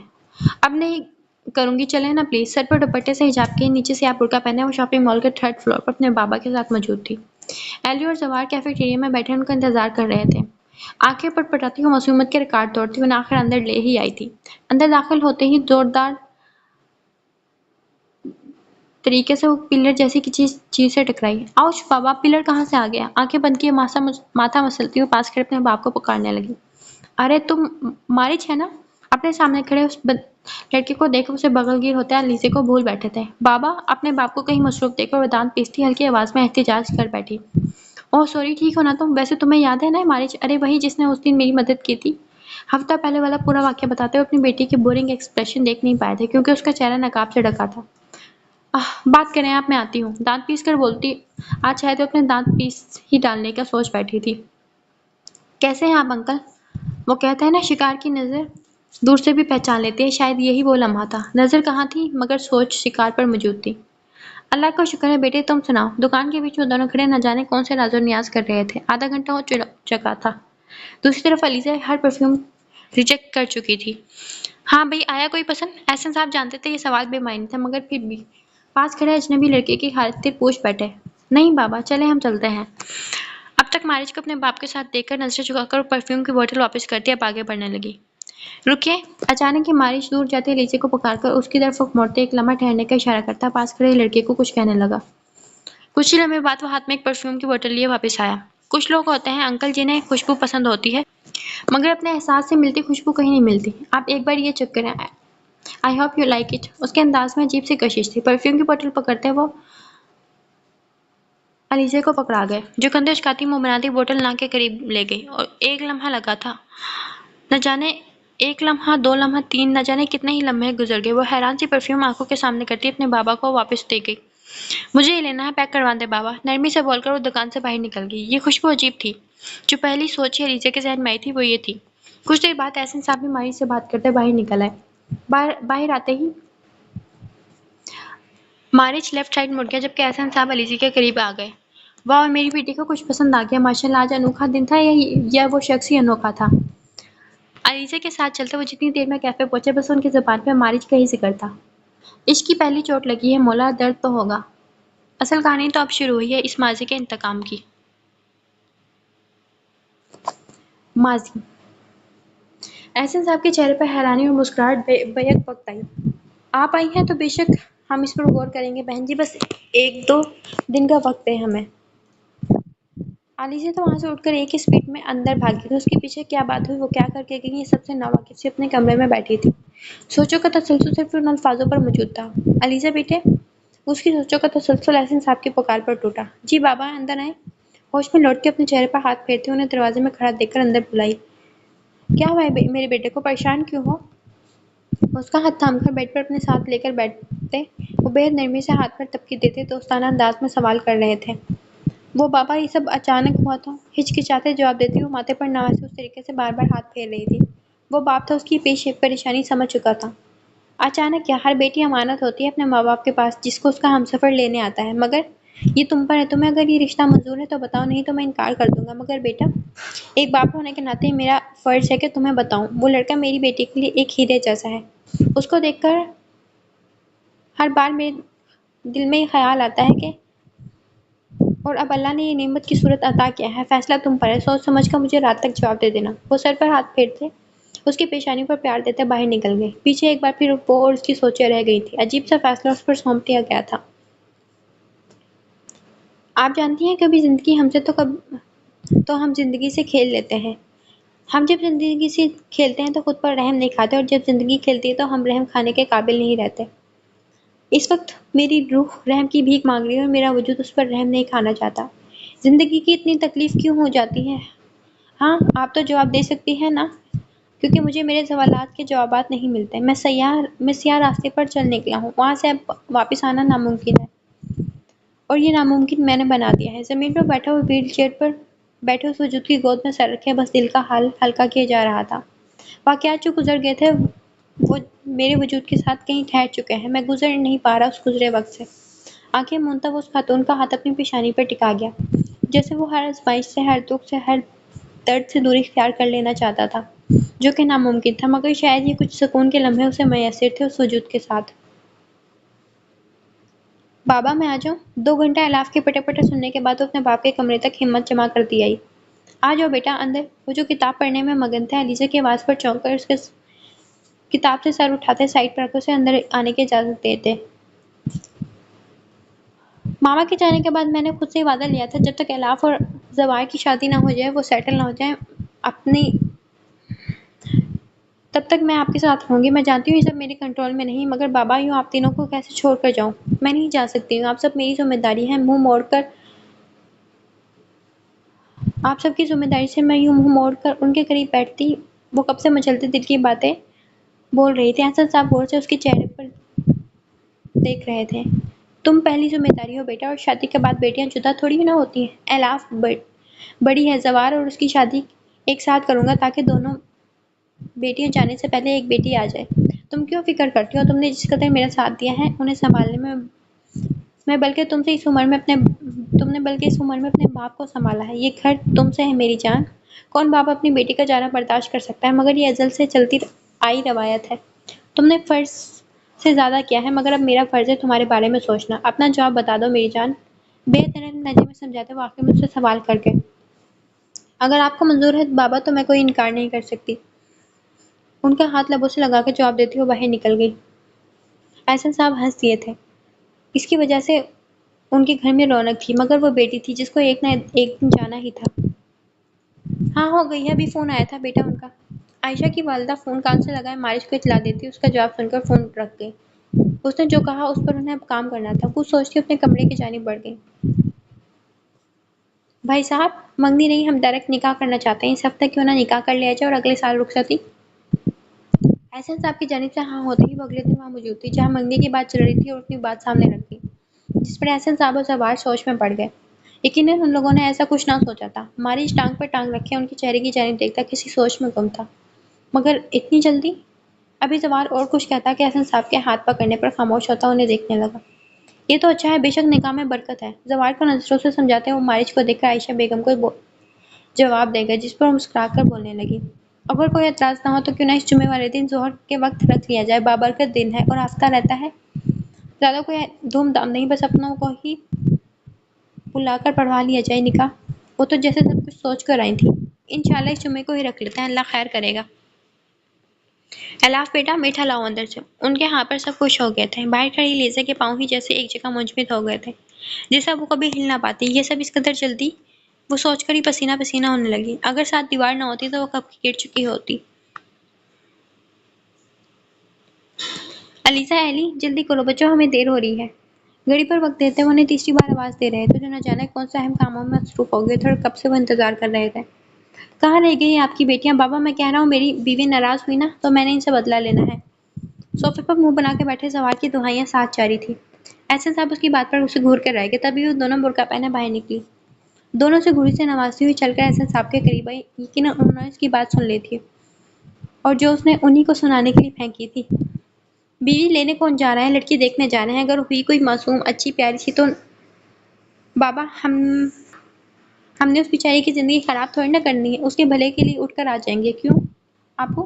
اب نہیں کروں گی، چلیں نا پلیز۔ سر پر دوپٹے سے حجاب کے نیچے سے آپ برقع پہنے وہ شاپنگ مال کے 3rd فلور پر اپنے بابا کے ساتھ موجود تھی۔ ایلی اور زوار کیفیٹیریا میں بیٹھے ان کا انتظار کر رہے تھے۔ آنکھیں پٹ پٹاتی وہ معصومیت کے ریکارڈ توڑتی انہیں آخر اندر لے ہی آئی تھی۔ اندر داخل ہوتے ہی زوردار طریقے سے وہ پلر جیسی چیز سے ٹکرائی۔ آؤچ بابا، پلر کہاں سے آ گیا؟ آنکھیں بند کیے ماتھا مسلتی ہوئے پاس کھڑے اپنے باپ کو پکارنے لگی۔ ارے تم مارچ ہے نا؟ اپنے سامنے کھڑے اس لڑکے کو دیکھ اسے بغل گیر ہوتے علیزہ کو بھول بیٹھے تھے۔ بابا اپنے باپ کو کہیں مصروف دیکھ کر وہ دانت پیستی ہلکی آواز میں احتجاج کر بیٹھی۔ اوہ سوری، ٹھیک ہو نا تم؟ ویسے تمہیں یاد ہے نا مارچ؟ ارے وہی جس نے اس دن میری مدد کی تھی۔ ہفتہ پہلے والا پورا واقعہ بتاتے ہوئے اپنی بیٹی کے بورنگ ایکسپریشن دیکھ نہیں پائے تھے کیونکہ اس کا چہرہ نقاب سے ڈھکا تھا۔ بات کریں آپ، میں آتی ہوں، دانت پیس کر بولتی آج شاید وہ اپنے دانت پیس ہی ڈالنے کا سوچ بیٹھی تھی۔ کیسے ہیں آپ انکل؟ وہ کہتے ہیں نا شکار کی نظر دور سے بھی پہچان لیتی ہے، شاید یہی وہ لمحہ تھا۔ نظر کہاں تھی مگر سوچ شکار پر موجود تھی۔ اللہ کا شکر ہے بیٹے، تم سناؤ؟ دکان کے بیچ میں دونوں کھڑے نہ جانے کون سے راز و نیاز کر رہے تھے۔ آدھا گھنٹہ ہو چکا تھا۔ دوسری طرف علیزہ ہر پرفیوم ریجیکٹ کر چکی تھی۔ ہاں بھئی، آیا کوئی پسند؟ احسن صاحب جانتے تھے یہ سوال بے معنی تھا مگر پھر بھی پاس کھڑے اجنبی لڑکے کی خاطر پوچھ بیٹھے۔ نہیں بابا، چلیں ہم چلتے ہیں۔ اب تک مارچ کو اپنے باپ کے ساتھ دیکھ کر نظریں چکا کر پرفیوم کی بوتل واپس کرتی اب آگے بڑھنے لگی۔ رکیے، اچانک ہی مارچ دور جاتے علیزہ کو پکار کر اس کی طرف رخ موڑتے ایک لمحہ ٹھہرنے کا اشارہ کرتا پاس کھڑے لڑکے کو کچھ کہنے لگا۔ کچھ ہی لمحے بعد وہ ہاتھ میں ایک پرفیوم کی بوتل لیے واپس آیا۔ کچھ لوگ ہوتے ہیں انکل جنہیں خوشبو پسند ہوتی ہے مگر اپنے احساس سے ملتی خوشبو کہیں نہیں ملتی۔ آپ ایک بار یہ چیک کریں، I hope you like it. اس کے انداز میں عجیب سی کشش تھی۔ پرفیوم کی بوتل پکڑتے وہ علیزہ کو پکڑا گئے جو کندھے اچکاتی منہ بناتی بوتل ناک کے قریب لے گئی اور ایک لمحہ لگا تھا، نہ جانے 1 لمحہ 2 لمحہ 3، نہ جانے کتنے ہی لمحے گزر گئے۔ وہ حیران سی پرفیوم آنکھوں کے سامنے کرتی اپنے بابا کو واپس دے گئی۔ مجھے یہ لینا ہے، پیک کروا دیں بابا، نرمی سے بول کر وہ دکان سے باہر نکل گئی۔ یہ خوشبو عجیب تھی۔ جو پہلی سوچ ہی علیزہ کے ذہن میں آئی تھی وہ یہ تھی۔ کچھ دیر بعد احسن صاحب بھی مارچ سے بات کرتے باہر نکل آئے۔ باہر آتے ہی مارچ لیفٹ سائڈ مڑ گیا جبکہ احسن صاحب علیزہ کے قریب آ گئے۔ واہ، میری بیٹی کو کچھ پسند آ گیا، ماشاءاللہ، آج انوکھا دن تھا یا وہ شخص ہی انوکھا تھا؟ علیزہ کے ساتھ چلتے وہ جتنی دیر میں کیفے پہنچے بس ان کی زبان پہ مارچ کا ہی ذکر تھا۔ عشق کی پہلی چوٹ لگی ہے مولا، درد تو ہوگا۔ اصل کہانی تو اب شروع ہوئی ہے اس ماضی کے انتقام کی۔ ماضی۔ احسن صاحب کے چہرے پر حیرانی اور مسکراہٹ بیک وقت آئی۔ آپ آئی ہیں تو بے شک ہم اس پر غور کریں گے بہن جی، بس 1-2 دن کا وقت ہے ہمیں۔ علیزہ تو وہاں سے اٹھ کر ایک ہی اسپیڈ میں اندر بھاگی تھی۔ اس کے پیچھے کیا بات ہوئی، وہ کیا کر کے گئی، یہ سب سے ناواقف سی اپنے کمرے میں بیٹھی تھی۔ سوچوں کا تسلسل صرف ان الفاظوں پر موجود تھا، علیزہ بیٹے۔ اس کی سوچوں کا تسلسل احسن صاحب کی پکار پر ٹوٹا۔ جی بابا، اندر آئیں۔ ہوش میں لوٹ کے اپنے چہرے پر ہاتھ پھیرتے انہیں دروازے میں کھڑا دیکھ کر اندر بلائی۔ کیا ہوا ہے میرے بیٹے کو، پریشان کیوں ہو؟ اس کا ہاتھ تھام کر بیڈ پر اپنے ساتھ لے کر بیٹھتے وہ بے حد نرمی سے ہاتھ پر تپکی دیتے دوستانہ انداز میں سوال کر رہے تھے۔ وہ بابا یہ سب اچانک ہوا تھا، ہچکچاتے جواب دیتی وہ ماتھے پر نوازے اس طریقے سے بار بار ہاتھ پھیر رہی تھی وہ باپ تھا، اس کی پریشانی سمجھ چکا تھا۔ اچانک کیا، ہر بیٹی امانت ہوتی ہے اپنے ماں باپ کے پاس، جس کو اس کا ہمسفر لینے آتا ہے، مگر یہ تم پر ہے، تمہیں اگر یہ رشتہ منظور ہے تو بتاؤ، نہیں تو میں انکار کر دوں گا۔ مگر بیٹا، ایک باپ ہونے کے ناطے میرا فرض ہے کہ تمہیں بتاؤں، وہ لڑکا میری بیٹی کے لیے ایک ہیرے جیسا ہے۔ اس کو دیکھ کر ہر بار میرے دل میں یہ خیال آتا ہے کہ اور اب اللہ نے یہ نعمت کی صورت عطا کیا ہے، فیصلہ تم پر ہے، سوچ سمجھ کر مجھے رات تک جواب دے دینا۔ وہ سر پر ہاتھ پھیرتے، اس کی پیشانی پر پیار دیتے باہر نکل گئے۔ پیچھے ایک بار پھر وہ اور اس کی سوچیں رہ گئی تھی۔ عجیب سا فیصلہ اس پر سونپ دیا گیا تھا۔ آپ جانتی ہیں، کبھی زندگی ہم سے تو ہم زندگی سے کھیل لیتے ہیں۔ ہم جب زندگی سے کھیلتے ہیں تو خود پر رحم نہیں کھاتے، اور جب زندگی کھیلتی ہے تو ہم رحم کھانے کے قابل نہیں رہتے۔ اس وقت میری روح رحم کی بھیک مانگ رہی ہے، اور میرا وجود اس پر رحم نہیں کھانا چاہتا۔ زندگی کی اتنی تکلیف کیوں ہو جاتی ہے؟ ہاں، آپ تو جواب دے سکتی ہیں نا، کیونکہ مجھے میرے سوالات کے جوابات نہیں ملتے۔ میں سیاہ راستے پر چل نکلا ہوں، وہاں سے اب واپس آنا ناممکن ہے، اور یہ ناممکن میں نے بنا دیا ہے۔ زمین پر بیٹھا ہوا ویل چیئر پر بیٹھے اس وجود کی گود میں سر رکھے بس دل کا حال ہلکا کیے جا رہا تھا۔ واقعات جو گزر گئے تھے وہ میرے وجود کے ساتھ کہیں ٹھہر چکے ہیں، میں گزر نہیں پا رہا اس گزرے وقت سے۔ آنکھیں مونتا وہ اس خاتون کا ہاتھ اپنی پیشانی پر ٹکا گیا، جیسے وہ ہر آزمائش سے، ہر دکھ سے، ہر درد سے دوری اختیار کر لینا چاہتا تھا، جو کہ ناممکن تھا، مگر شاید یہ کچھ سکون کے لمحے اسے میسر تھے اس وجود کے ساتھ۔ بابا، میں آ جاؤں؟ 2 گھنٹہ الاف کے پٹے پٹے سننے کے بعد وہ اپنے باپ کے کمرے تک ہمت جمع کرتی آئی۔ آ جاؤ بیٹا، اندر۔ وہ جو کتاب پڑھنے میں مگن تھا، علیزہ کی آواز پر چونک کر اس کے کتاب سے سر اٹھاتے، سائڈ پر رکھ اسے اندر آنے کی اجازت دیتے۔ ماما کے جانے کے بعد میں نے خود سے وعدہ لیا تھا، جب تک الاف اور زوار کی شادی نہ ہو جائے، وہ سیٹل نہ ہو جائیں اپنی، تب تک میں آپ کے ساتھ رہوں گی۔ میں جانتی ہوں یہ سب میرے کنٹرول میں نہیں، مگر بابا، یوں آپ تینوں کو کیسے چھوڑ کر جاؤں؟ میں نہیں جا سکتی ہوں، آپ سب میری ذمہ داری ہیں۔ آپ سب کی ذمہ داری سے میں یوں منہ موڑ کر ان کے قریب بیٹھتی۔ وہ کب سے مچلتے دل کی باتیں بول رہی تھی۔ احسن صاحب غور سے اس کے چہرے پر دیکھ رہے تھے۔ تم پہلی ذمہ داری ہو بیٹا، اور شادی کے بعد بیٹیاں جدا تھوڑی نہ ہوتی ہیں۔ الاف بڑی ہے، زوار اور اس کی شادی ایک ساتھ کروں گا، تاکہ دونوں بیٹیاں جانے سے پہلے ایک بیٹی آ جائے۔ تم کیوں فکر کرتی ہو؟ تم نے جس قدر میرا ساتھ دیا ہے انہیں سنبھالنے میں بلکہ تم نے بلکہ اس عمر میں اپنے باپ کو سنبھالا ہے۔ یہ گھر تم سے ہے میری جان۔ کون باپ اپنی بیٹی کا جانا برداشت کر سکتا ہے؟ مگر یہ ازل سے چلتی آئی روایت ہے۔ تم نے فرض سے زیادہ کیا ہے، مگر اب میرا فرض ہے تمہارے بارے میں سوچنا۔ اپنا جواب بتا دو میری جان، بے طرح لہجے میں سمجھاتے وہ آخر مجھ سے سوال کر کے۔ اگر آپ کو منظور ہے بابا تو میں کوئی انکار نہیں کر سکتی۔ ان کا ہاتھ لبوں سے لگا کے جواب دیتی وہ باہر نکل گئی۔ احسن صاحب ہنس دیے تھے۔ اس کی وجہ سے ان کے گھر میں رونق تھی، مگر وہ بیٹی تھی جس کو ایک نہ ایک دن جانا ہی تھا۔ ہاں، ہو گئی ہے، ابھی فون آیا تھا بیٹا ان کا۔ عائشہ کی والدہ فون کان سے لگائے مارش کو اطلاع دیتی اس کا جواب سن کر فون رکھ گئی۔ اس نے جو کہا اس پر انہیں اب کام کرنا تھا۔ کچھ سوچتی اپنے کمرے کی جانب بڑھ گئی۔ بھائی صاحب، منگنی نہیں، ہم ڈائریکٹ نکاح کرنا چاہتے ہیں۔ اس ہفتے کیوں نہ نکاح کر لیا جائے اور اگلے سال رخصتی؟ احسن صاحب کی جانب سے ہاں ہوتے ہی وہ اگلے دن وہاں موجود تھی جہاں منگنی کی بات چل رہی تھی، اور اپنی بات سامنے رکھ دی، جس پر احسن صاحب اور زوار سوچ میں پڑ گئے۔ یقیناً ان لوگوں نے ایسا کچھ نہ سوچا تھا۔ مارش ٹانگ پر ٹانگ رکھے ان کے چہرے کی جانب دیکھتا کسی سوچ میں گم تھا۔ مگر اتنی جلدی؟ ابھی زوار اور کچھ کہتا کہ احسن صاحب کے ہاتھ پکڑنے پر خاموش ہوتا انہیں دیکھنے لگا۔ یہ تو اچھا ہے، بے شک نکاح میں برکت ہے۔ زوار کو نظروں سے سمجھاتے وہ مارش کو دیکھ کر عائشہ بیگم کو جواب دے گئے، جس پر وہ مسکرا کر بولنے لگی۔ اگر کوئی اعتراض نہ ہو تو کیوں نہ اس جمعے والے دن ظہر کے وقت رکھ لیا جائے، بابرکت دن ہے اور آفتہ رہتا ہے۔ زیادہ کوئی دھوم دھام نہیں، بس اپنوں کو ہی بلا کر پڑھوا لیا جائے نکاح۔ وہ تو جیسے سب کچھ سوچ کر آئی تھی۔ انشاءاللہ اس جمعے کو ہی رکھ لیتے ہیں، اللہ خیر کرے گا۔ الاف بیٹا، میٹھا لاؤ اندر سے۔ ان کے ہاں پر سب خوش ہو گئے تھے۔ باہر کھڑی لیزہ کے پاؤں ہی جیسے ایک جگہ منجمد ہو گئے تھے، جیسا وہ کبھی ہل نہ پاتی۔ یہ سب اس قدر جلدی؟ وہ سوچ کر ہی پسینہ پسینہ ہونے لگی۔ اگر ساتھ دیوار نہ ہوتی تو وہ کب کی گر چکی ہوتی۔ علیزہ، ایلی، جلدی کرو بچوں، ہمیں دیر ہو رہی ہے۔ گھڑی پر وقت دیتے وہ انہیں تیسری بار آواز دے رہے تھے، جو نہ جانے کون سے اہم کاموں میں مصروف ہو گئے تھے اور کب سے وہ انتظار کر رہے تھے۔ کہاں رہ گئی ہیں آپ کی بیٹیاں؟ بابا، میں کہہ رہا ہوں میری بیوی ناراض ہوئی نا تو میں نے ان سے بدلہ لینا ہے۔ صوفے پر منہ بنا کے بیٹھے زوار کی دہائیاں ساتھ جاری تھی۔ احسن صاحب اس کی بات پر اسے گھور کر رہ گئے، تبھی وہ دونوں برقع پہنے باہر نکلی۔ دونوں سے گھڑی سے نوازتی ہوئی چل کر احسن صاحب کے قریب آئی۔ یقیناً انہوں نے اس کی بات سن لی تھی۔ اور جو اس نے انہی کو سنانے کے لیے پھینکی تھی۔ بیوی لینے کون جا رہا ہے؟ لڑکی دیکھنے جا رہے ہیں۔ اگر ہوئی کوئی معصوم اچھی پیاری سی تو بابا ہم نے اس بیچاری کی زندگی خراب تھوڑی نہ کرنی ہے، اس کے بھلے کے لیے اٹھ کر آ جائیں گے۔ کیوں آپو؟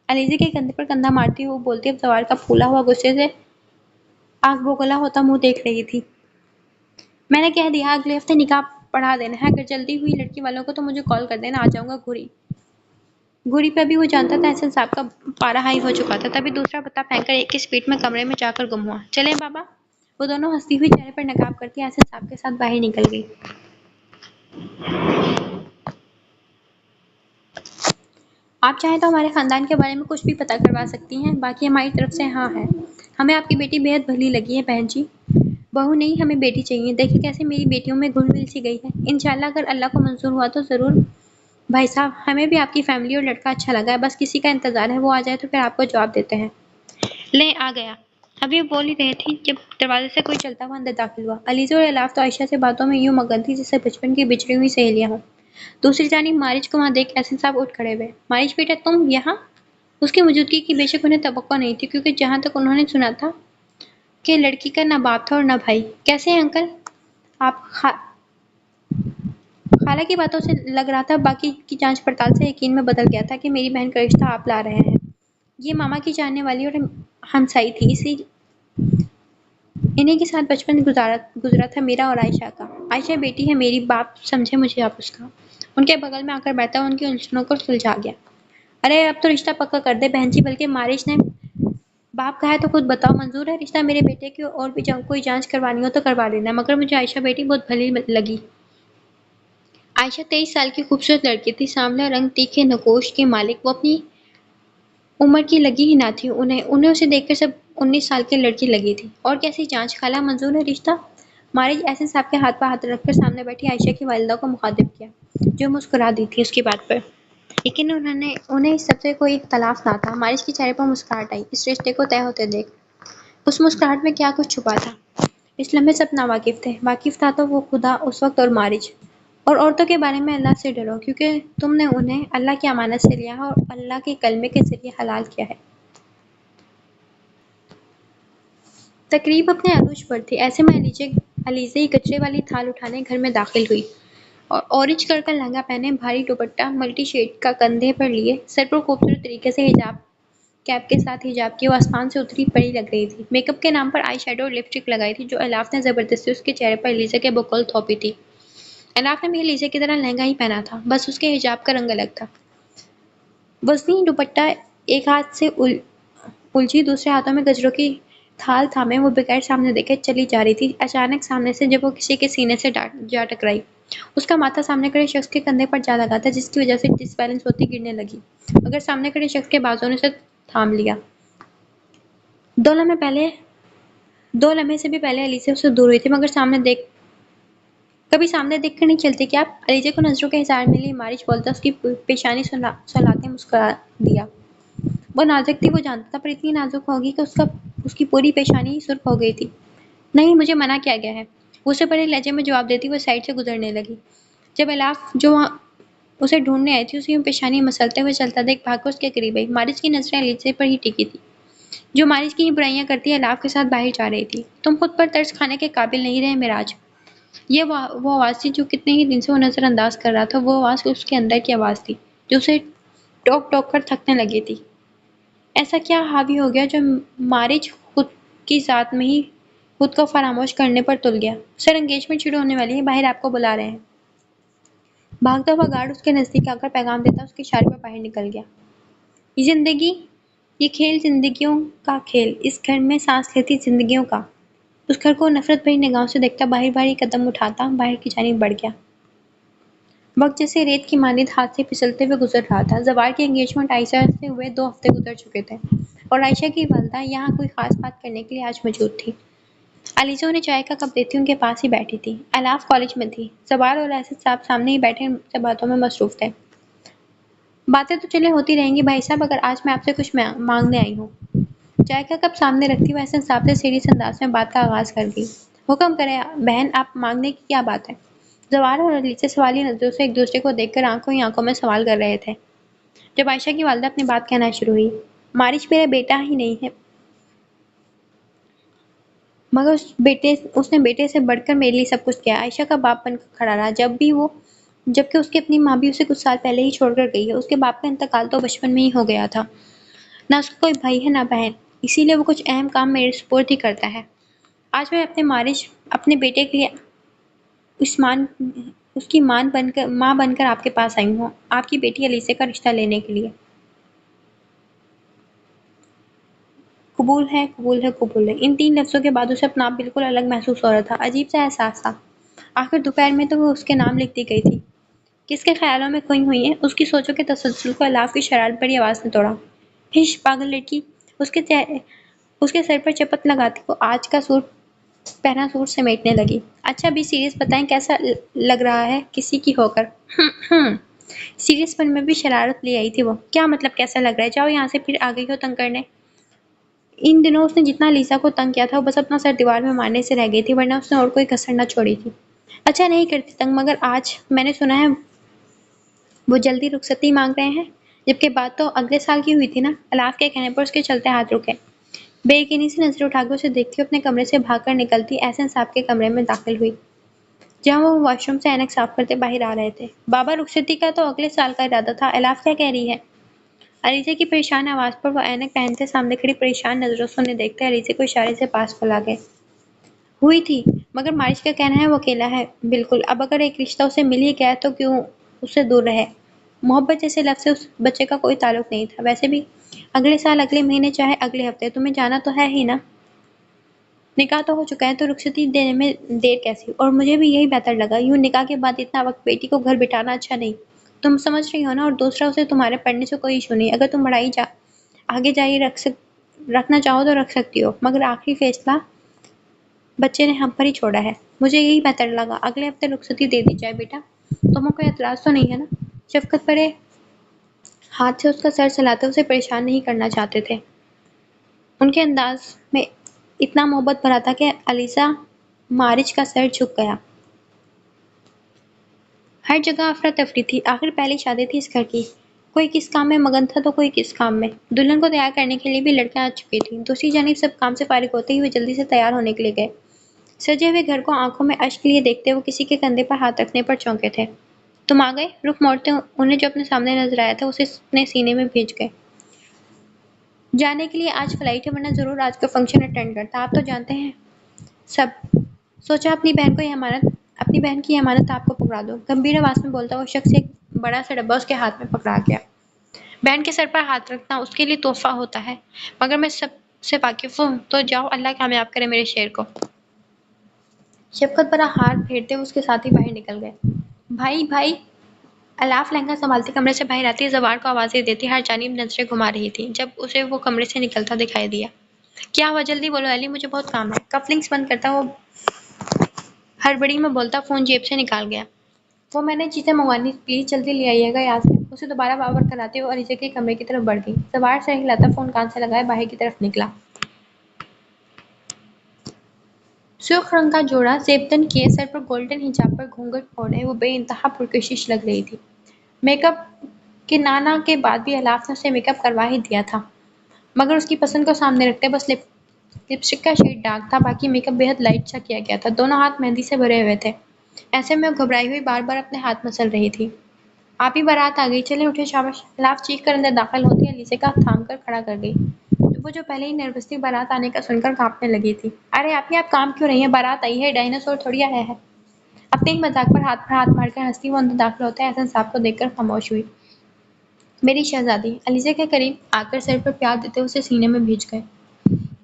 علیزے کے کندھے پر کندھا مارتی ہوئے بولتی اب زوال کا پھولا ہوا غصے سے آگ بگولا ہوتا منہ دیکھ رہی تھی۔ میں نے کہہ دیا اگلے ہفتے نکاح پڑھا دینا ہے، اگر جلدی ہوئی لڑکی والوں کو تو مجھے کال کر دینا، آ جاؤں گا۔ گھوری پہ بھی وہ جانتا تھا احسن صاحب کا پارا ہائی ہو چکا تھا، تبھی دوسرا پتا پھینک کر ایک کی سپیڈ میں کمرے میں جا کر گم ہوا۔ چلیں بابا؟ وہ دونوں ہنستی ہوئی چہرے پر نقاب کرتی احسن صاحب کے ساتھ باہر نکل گئی۔ آپ چاہیں تو ہمارے خاندان کے بارے میں کچھ بھی پتہ کروا سکتی ہیں، باقی ہماری طرف سے ہاں ہے۔ ہمیں آپ کی بیٹی بے حد بھلی لگی ہے بہن جی۔ بہو نہیں، ہمیں بیٹی چاہیے۔ دیکھیں کیسے میری بیٹیوں میں گھل مل سی گئی ہے۔ انشاءاللہ اگر اللہ کو منظور ہوا تو ضرور۔ بھائی صاحب ہمیں بھی آپ کی فیملی اور لڑکا اچھا لگا ہے، بس کسی کا انتظار ہے، وہ آ جائے تو پھر آپ کو جواب دیتے ہیں۔ لیں آ گیا۔ ابھی وہ بول ہی رہے تھے جب دروازے سے کوئی چلتا ہوا اندر داخل ہوا۔ علیزہ اور الاف تو عائشہ سے باتوں میں یوں مگن تھی جیسے بچپن کی بچھڑی ہوئی سہیلیاں ہوں۔ دوسری جانب مارج کو وہاں دیکھ احسن صاحب اٹھ کھڑے ہوئے۔ مارج بیٹا تم یہاں؟ اس کی موجودگی کی بے شک انہیں توقع نہیں تھی، کیونکہ جہاں تک انہوں نے سنا تھا کہ لڑکی کا نہ باپ تھا اور نہ بھائی۔ کیسے ہیں انکل؟ آپ خالہ کی باتوں سے لگ رہا تھا، باقی کی جانچ پڑتال سے یقین میں بدل گیا تھا کہ میری بہن کا رشتہ آپ لا رہے ہیں۔ یہ ماما کی جاننے والی اور ہمسائی تھی، اسی انہیں کے ساتھ بچپن گزرا تھا میرا اور عائشہ کا۔ عائشہ بیٹی ہے میری، باپ سمجھے مجھے آپ اس کا۔ ان کے بغل میں آ کر بیٹھا اور ان کی الجھنوں کو سلجھا گیا۔ ارے اب تو رشتہ پکا کر دے بہن جی، بلکہ مارج نے باپ کہا ہے تو خود بتاؤ منظور ہے رشتہ؟ میرے بیٹے کی اور بھی کوئی جانچ کروانی ہو تو کروا لینا، مگر مجھے عائشہ بیٹی بہت بھلی لگی۔ عائشہ 23 سال کی خوبصورت لڑکی تھی، سانولا رنگ، تیکھے نگوش کی مالک۔ وہ اپنی عمر کی لگی ہی نہ تھی، انہیں اسے دیکھ کر سب 19 سال کی لڑکی لگی تھی۔ اور کیسی جانچ خالہ، منظور ہے رشتہ؟ مارج احسن صاحب کے ہاتھ پر ہاتھ رکھ کر سامنے بیٹھی عائشہ کی والدہ کو مخاطب کیا، جو مسکرا دی تھی اس کی بات پر، لیکن انہیں اس سب سے کوئی اختلاف نہ تھا۔ مارج کے چہرے پر مسکراہٹ آئی اس رشتے کو طے ہوتے دیکھ۔ اس مسکراہٹ میں کیا کچھ چھپا تھا اس لمحے سب ناواقف تھے۔ واقف تھا تو وہ خدا اس وقت اور مارج۔ اور عورتوں کے بارے میں اللہ سے ڈرو، کیونکہ تم نے انہیں اللہ کی امانت سے لیا ہے اور اللہ کے کلمے کے ذریعے حلال کیا ہے۔ تقریب اپنے عروج پر تھی، ایسے میں علیزہ کچرے والی تھال اٹھانے گھر میں داخل ہوئی اور اورنج کلر کا لہنگا پہنے، بھاری دوپٹہ ملٹی شیڈ کا کندھے پر لیے، سر پر خوبصورت طریقے سے حجاب کیپ کے ساتھ حجاب کی وہ آسمان سے اتری پری لگ رہی تھی۔ میک اپ کے نام پر آئی شیڈو اور لپسٹک لگائی تھی، جو الاف نے زبردستی اس کے چہرے پر علیزہ کے بقول تھوپی تھی۔ الاف نے بھی علیزہ کی طرح لہنگا ہی پہنا تھا، بس اس کے حجاب کا رنگ الگ تھا۔ وزنی دوپٹہ ایک ہاتھ سے الجھی، دوسرے ہاتھوں میں گجروں کی تھال تھامے وہ بغیر سامنے دیکھے چلی جا رہی تھی۔ اچانک سامنے سے جب وہ کسی کے سینے سے جا ٹکرائی، اس کا ماتھا سامنے کھڑے شخص کے کندھے پر جا لگا تھا، جس کی وجہ سے ڈس بیلنس ہوتی گرنے لگی، مگر سامنے کھڑے شخص کے بازوؤں نے اسے تھام لیا۔ دو لمحے سے بھی پہلے علیزہ اس سے دور ہوئی تھی، مگر کبھی سامنے دیکھ کر نہیں چلتی کیا آپ؟ علیزہ کو نظروں کے احاطے میں لیے مارج بولتا اس کی پیشانی سلاتے مسکرا دیا۔ وہ نازک تھی، وہ جانتا تھا، پر اتنی نازک ہوگی کہ اس کی پوری پیشانی ہی سرخ ہو گئی تھی۔ نہیں، مجھے منع کیا گیا ہے، وہ اسے بڑے لہجے میں جواب دیتی وہ سائڈ سے گزرنے لگی۔ جب الاف جو وہاں اسے ڈھونڈنے آئی تھی، اس کی پیشانی مسلتے ہوئے چلتا دیکھ بھاگ کر اس کے قریب آئی۔ مارج کی نظریں علیزہ پر ہی ٹکی تھی، جو مارج کی ہی برائیاں کرتی الاف کے ساتھ باہر جا رہی تھی۔ تم خود پر ترس کھانے کے قابل نہیں رہے معراج۔ یہ وہ آواز تھی جو کتنے ہی دن سے وہ نظر انداز کر رہا تھا، وہ آواز اس کے اندر کی آواز تھی جو اسے ٹوک ٹوک کر تھکنے لگی تھی۔ ایسا کیا حاوی ہو گیا جو مارج خود کی ذات میں ہی خود کو فراموش کرنے پر تل گیا؟ سر انگیجمنٹ شروع ہونے والی ہے، باہر آپ کو بلا رہے ہیں۔ بھاگتا ہوا گارڈ اس کے نزدیک آ کر پیغام دیتا اس کے اشارے پر باہر نکل گیا۔ یہ کھیل زندگیوں کا کھیل، اس گھر میں سانس لیتی زندگیوں کا۔ اس گھر کو نفرت بھری نگاہوں سے دیکھتا باہر بھاری قدم اٹھاتا باہر کی جانب بڑھ گیا۔ وقت جیسے ریت کی مانند ہاتھ سے پھسلتے ہوئے گزر رہا تھا۔ زوال کی انگیجمنٹ عائشہ سے ہوئے 2 ہفتے گزر چکے تھے اور عائشہ کی والدہ یہاں کوئی خاص بات کرنے کے لیے آج موجود تھی۔ علیزہ انہیں چائے کا کپ دیتی ان کے پاس ہی بیٹھی تھی۔ الاف کالج میں تھی، زوال اور احسن صاحب سامنے ہی بیٹھے ان سے باتوں میں مصروف تھے۔ باتیں تو چلے ہوتی رہیں گی بھائی صاحب، اگر آج میں آپ سے کچھ مانگنے آئی ہوں۔ چائے کا کپ سامنے رکھتی ہوئے احسن صاحب نے سیریس انداز میں بات کا آغاز کر دی۔ حکم کریں بہن، آپ مانگنے کی کیا بات ہے؟ زوال اور علیزہ سوالی نظروں سے ایک دوسرے کو دیکھ کر آنکھوں ہی آنکھوں میں سوال کر رہے تھے۔ جب عائشہ کی والدہ اپنی بات کہنا شروع ہوئی، مارش میرا بیٹا ہی نہیں ہے، مگر اس نے بیٹے سے بڑھ کر میرے لیے سب کچھ کیا۔ عائشہ کا باپ بن کر کھڑا رہا، جبکہ اس کی اپنی ماں بھی اسے کچھ سال پہلے ہی چھوڑ کر گئی ہے۔ اس کے باپ کا انتقال تو بچپن میں ہی ہو گیا تھا۔ نہ اس کا کوئی بھائی ہے نہ بہن، اسی لیے وہ کچھ اہم کام میرے سپرد ہی کرتا ہے۔ آج میں اپنے بیٹے کے لیے اس کی ماں بن کر آپ کے پاس آئی ہوں، آپ کی بیٹی علیزہ کا رشتہ لینے کے لیے۔ قبول ہے، قبول ہے، قبول ہے۔ ان تین لفظوں کے بعد اسے اپنا آپ بالکل الگ محسوس ہو رہا تھا، عجیب سا احساس تھا۔ آخر دوپہر میں تو وہ اس کے نام لکھتی گئی تھی۔ کس کے خیالوں میں کھوئی ہوئی ہے؟ اس کی سوچوں کے تسلسل کو الاف کی شرارت بھری آواز نے توڑا۔ ہش پاگل لڑکی! اس کے سر پر چپت لگاتی وہ آج کا پہنا سوٹ سمیٹنے لگی۔ اچھا ابھی سیریس بتائیں، کیسا لگ رہا ہے کسی کی ہو کر؟ سیریس پن میں بھی شرارت لے آئی تھی وہ۔ کیا مطلب کیسا لگ رہا ہے؟ جاؤ یہاں سے، پھر آ گئی ہو تنگ کرنے۔ ان دنوں اس نے جتنا لیسا کو تنگ کیا تھا، وہ بس اپنا سر دیوار میں مارنے سے رہ گئی تھی، ورنہ اس نے اور کوئی کسر نہ چھوڑی تھی۔ اچھا نہیں کرتی تنگ، مگر آج میں نے سنا ہے وہ جلدی رخصتی مانگ رہے ہیں، جبکہ بات تو اگلے سال کی ہوئی تھی نا؟ الاف کے کہنے پر اس کے چلتے ہاتھ رکے۔ بے یقینی سے نظر اٹھا کر اسے دیکھتی ہوئے اپنے کمرے سے بھاگ کر نکلتی احسن صاحب کے کمرے میں داخل ہوئی، جہاں وہ واش روم سے اینک صاف کرتے باہر آ رہے تھے۔ بابا رخصتی کا تو اگلے سال کا ارادہ تھا، الاف کیا کہہ رہی ہے؟ علیزہ کی پریشان آواز پر وہ اینک پہنتے سامنے کھڑی پریشان نظروں سے انہیں دیکھتے علیزہ کو اشارے سے پاس بلا گئے۔ ہوئی تھی، مگر مارش کا کہنا ہے وہ اکیلا ہے۔ بالکل، اب اگر ایک رشتہ اسے مل ہی گیا تو کیوں اس سے دور رہے؟ محبت جیسے لفظ سے اس بچے کا کوئی تعلق نہیں تھا۔ ویسے بھی اگلے سال، اگلے مہینے، چاہے اگلے ہفتے، تمہیں جانا تو ہے ہی نا؟ نکاح تو ہو چکا ہے، تو رخصتی دینے میں دیر کیسی؟ اور مجھے بھی یہی بہتر لگا، یوں نکاح کے بعد اتنا وقت بیٹی کو گھر بٹھانا اچھا نہیں۔ تم سمجھ رہی ہو نا؟ اور دوسرا، اسے تمہارے پڑھنے سے کوئی ایشو نہیں، اگر تم پڑھائی آگے جاری رکھنا چاہو تو رکھ سکتی ہو، مگر آخری فیصلہ بچے نے ہم پر ہی چھوڑا ہے۔ مجھے یہی بہتر لگا، اگلے ہفتے رخصتی دے دی جائے۔ بیٹا تمہیں کوئی اعتراض تو نہیں ہے نا؟ شفقت بھرے ہاتھ سے اس کا سر سلاتے اسے پریشان نہیں کرنا چاہتے تھے۔ ان کے انداز میں اتنا محبت بھرا تھا کہ علیزہ مارچ کا سر جھک گیا۔ ہر جگہ افراتفری تھی، آخر پہلی شادی تھی اس گھر کی۔ کوئی کس کام میں مگن تھا تو کوئی کس کام میں۔ دلہن کو تیار کرنے کے لیے بھی لڑکیاں آ چکی تھیں۔ دوسری جانب سب کام سے فارغ ہوتے ہی وہ جلدی سے تیار ہونے کے لیے گئے۔ سجے ہوئے گھر کو آنکھوں میں اشک لیے دیکھتے وہ کسی کے کندھے پر ہاتھ رکھنے پر چونکے تھے۔ تم آ گئے؟ رخ موڑتے انہیں جو اپنے سامنے نظر آیا تھا اسے اپنے سینے میں بھیج گئے۔ جانے کے لیے آج فلائٹ ہے، ورنہ ضرور آج کا فنکشن اٹینڈ کرتا۔ آپ تو جانتے ہیں سب، سوچا اپنی بہن کی امانت آپ کو پکڑا دو۔ گمبھیر آواز میں بولتا وہ شخص ایک بڑا سا ڈبہ اس کے ہاتھ میں پکڑا گیا۔ بہن کے سر پر ہاتھ رکھنا اس کے لیے تحفہ ہوتا ہے، مگر میں سب سے واقف ہوں، تو جاؤ اللہ کامیاب کرے میرے شیر کو۔ شفقت بھرا ہاتھ پھیرتے اس کے ساتھی باہر نکل گئے۔ بھائی بھائی! الاف لہنگا سنبھالتے کمرے سے باہر آتی زوار کو آوازیں دیتی ہر جانب نظریں گھما رہی تھی جب اسے وہ کمرے سے نکلتا دکھائی دیا۔ کیا ہوا؟ جلدی بولو ایلی، مجھے بہت کام ہے۔ کفلنگز بند کرتا وہ ہڑبڑی میں بولتا فون جیب سے نکال گیا۔ وہ میں نے چیزیں منگوانی، پلیز جلدی لے آئیے گا یاد سے۔ اسے دوبارہ بابر کراتے وہ علیزہ کے کمرے کی طرف بڑھ گئی۔ زوار سر ہلاتا فون کان سے لگائے باہر کی طرف نکلا۔ سرخ رنگ کا جوڑا زیبدن کیے، سر پر گولڈن حجاب پر گھونگھٹ اوڑھے وہ بے انتہا پرکشش لگ رہی تھی۔ میک اپ کے نانا کے بعد بھی الاف نے اسے میک اپ کروا ہی دیا تھا، مگر اس کی پسند کو سامنے رکھتے بس لپسٹک کا شیڈ ڈارک تھا، باقی میک اپ بےحد لائٹ سا کیا گیا تھا۔ دونوں ہاتھ مہندی سے بھرے ہوئے تھے، ایسے میں وہ گھبرائی ہوئی بار بار اپنے ہاتھ مسل رہی تھی۔ آپ ہی بارات آ گئی، چلیں اٹھیں شاباش! الاف چیخ کر اندر داخل ہوتی علیزہ کا تھام کر کھڑا کر گئی، وہ جو پہلے ہی نروس تھی بارات آنے کا سن کر کانپنے لگی تھی۔ ارے آپ کام کیوں رہی ہیں؟ بارات آئی ہے، ڈائناسور تھوڑی آیا ہے۔ اپنے ہی مذاق پر ہاتھ مار کر ہنستی وہ اندر داخل ہوتے احسن صاحب کو دیکھ کر خاموش ہوئی۔ میری شہزادی! علیزہ کے قریب آ کر سر پر پیار دیتے اسے سینے میں بھیج گئے۔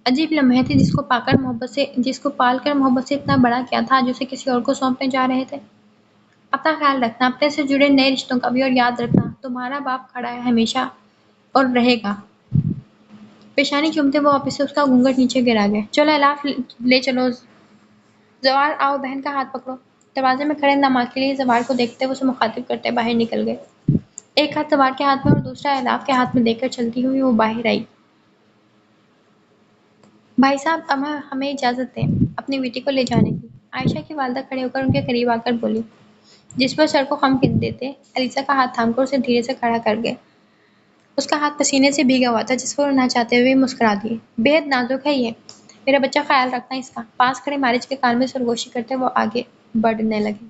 عجیب لمحے تھے، جس کو پال کر محبت سے اتنا بڑا کیا تھا، آج اسے کسی اور کو سونپنے جا رہے تھے۔ اپنا خیال رکھنا، اپنے سے جڑے نئے رشتوں کا بھی، اور یاد رکھنا تمہارا باپ کھڑا ہے ہمیشہ اور رہے گا۔ پیشانی چومتے وہ واپس سے اس کا گھونگھٹ نیچے گرا گیا۔ چلو الاف لے چلو، زوار آؤ بہن کا ہاتھ پکڑو۔ دروازے میں کھڑے داماد کے لیے زوار کو دیکھتے وہ اسے مخاطب کرتے باہر نکل گئے۔ ایک ہاتھ زوار کے ہاتھ میں اور دوسرا الاف کے ہاتھ میں دے کر چلتی ہوئی وہ باہر آئی۔ بھائی صاحب اب ہمیں اجازت دیں اپنی بیٹی کو لے جانے کی۔ عائشہ کی والدہ کھڑے ہو کر ان کے قریب آ کر بولی، جس پر سر کو خم دیتے علیزہ کا ہاتھ تھام کر اسے دھیرے سے کھڑا کر گئے۔ اس کا ہاتھ پسینے سے بھیگا ہوا تھا جس پر وہ نہ چاہتے ہوئے مسکرا دیے۔ بےحد نازک ہے یہ، میرا بچہ، خیال رکھنا اس کا۔ پاس کھڑے مارج کے کان میں سرگوشی کرتے وہ آگے بڑھنے لگے۔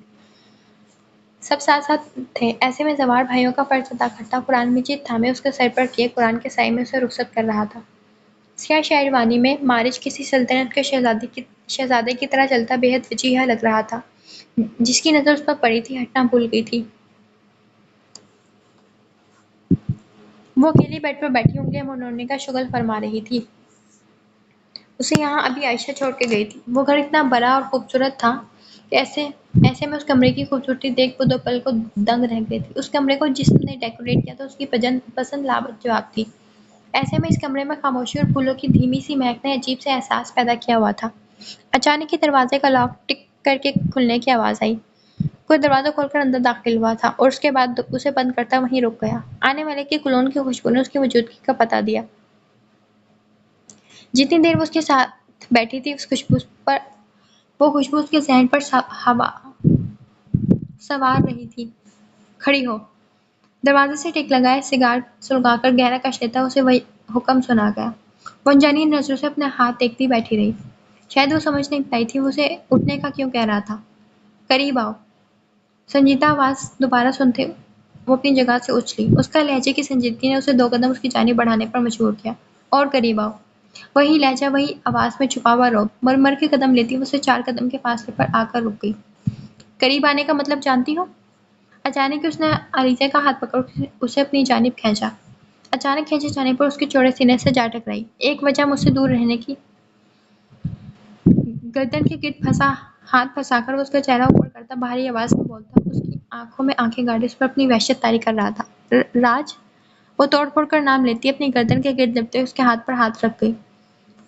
سب ساتھ ساتھ تھے، ایسے میں زوار بھائیوں کا فرش ادا کرتا قرآن مجید تھامے اس کے سر پر کیے قرآن کے سائے میں اسے رخصت کر رہا تھا۔ سیاہ شہروانی میں مارج کسی سلطنت کے شہزادے کی طرح چلتا بےحد وجیہہ لگ رہا تھا۔ جس کی نظر اس پر پڑی تھی ہٹنا بھول گئی تھی۔ وہ اکیلی بیڈ پر بیٹھی انگلیاں منڈوانے کا شغل فرما رہی تھی۔ اسے یہاں ابھی عائشہ چھوڑ کے گئی تھی۔ وہ گھر اتنا بڑا اور خوبصورت تھا کہ ایسے میں اس کمرے کی خوبصورتی دیکھ وہ 2 پل کو دنگ رہ گئی تھی۔ اس کمرے کو جس نے ڈیکوریٹ کیا تھا اس کی پسند لاجواب تھی۔ ایسے میں اس کمرے میں خاموشی اور پھولوں کی دھیمی سی مہک نے عجیب سے احساس پیدا کیا ہوا تھا۔ اچانک ہی دروازے کا لاک ٹک کر کے کھلنے کی آواز آئی۔ کوئی دروازہ کھول کر اندر داخل ہوا تھا اور اس کے بعد اسے بند کرتا وہیں رک گیا۔ آنے والے کی کولون کی خوشبو نے اس کی موجودگی کا پتہ دیا۔ جتنی دیر وہ اس کے ساتھ بیٹھی تھی وہ خوشبو اس کے ذہن پر ہوا سوار رہی تھی۔ کھڑی ہو۔ دروازے سے ٹک لگائے سگار سلگا کر گہرا کش لیتا اسے وہی حکم سنا گیا۔ وہ انجانی نظروں سے اپنے ہاتھ دیکھتی بیٹھی رہی۔ شاید وہ سمجھ نہیں پائی تھی وہ اسے اٹھنے کا کیوں کہہ رہا تھا۔ قریب آؤ۔ سنجیدہ آواز دوبارہ سنتے وہ اپنی جگہ سے اچھلی۔ اس کا لہجے کی سنجیدگی نے اسے 2 قدم اس کی جانب بڑھانے پر مجبور کیا۔ اور قریب آؤ۔ وہی لہجہ، وہی آواز میں چھپا ہوا رعب۔ مر کے قدم لیتی وہ اسے 4 قدم کے فاصلے پر آ کر رک گئی۔ قریب آنے کا مطلب جانتی ہو؟ اچانک اس نے علیزہ کا ہاتھ پکڑ اسے اپنی جانب کھینچا۔ اچانک کھینچے جانے پر اس کے چوڑے سینے سے جا ٹکرائی۔ ایک وجہ مجھ سے دور رہنے کی۔ گردن کے گرد ہاتھ پھنسا کر وہ اس کا چہرہ اوپر کرتا بھاری آواز میں بولتا، اس کی آنکھوں میں آنکھیں گاڑے اس پر اپنی وحشت طاری کر رہا تھا۔ راج؟ وہ توڑ پھوڑ کر نام لیتی اپنی گردن کے گرد لپٹے اس کے ہاتھ پر ہاتھ رکھ گئی۔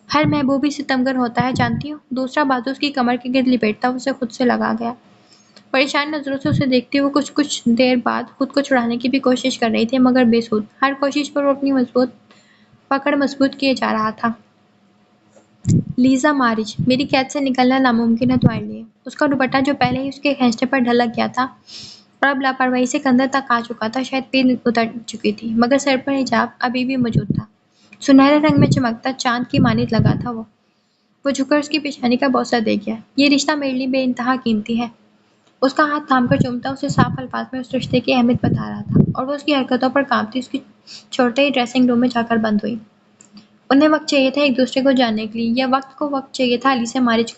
ہر محبوب ہی ستمگر ہوتا ہے، جانتی ہو؟ دوسرا بازو اس کی کمر کے گرد لپیٹتا اسے خود سے لگا گیا۔ پریشان نظروں سے اسے دیکھتی وہ کچھ دیر بعد خود کو چھڑانے کی بھی کوشش کر رہی تھی مگر بے سود۔ ہر کوشش پر وہ اپنی پکڑ مضبوط کیے جا رہا تھا۔ لیزا مارج، میری قید سے نکلنا ناممکن ہے تمہارے لیے۔ اس کا دوپٹہ جو پہلے ہی اس کے کھینچنے پر ڈھلک گیا تھا اور اب لاپرواہی سے کندھے تک آ چکا تھا، شاید پین اتر چکی تھی مگر سر پر حجاب ابھی بھی موجود تھا۔ سنہرے رنگ میں چمکتا چاند کی مانند لگا تھا۔ وہ جھک کر اس کی پیشانی کا بوسہ دے گیا۔ یہ رشتہ میرے لیے بے انتہا قیمتی ہے۔ اس کا ہاتھ تھام کر چومتا اسے صاف الفاظ میں اس رشتے کی اہمیت بتا رہا تھا اور وہ اس کی حرکتوں پر کانپتی اس کی چھوڑتے ہی ڈریسنگ روم میں جا کر بند ہوئی۔ انہیں وقت چاہیے تھا ایک دوسرے کو جاننے کے لیے، یا وقت چاہیے تھا علیزہ مارج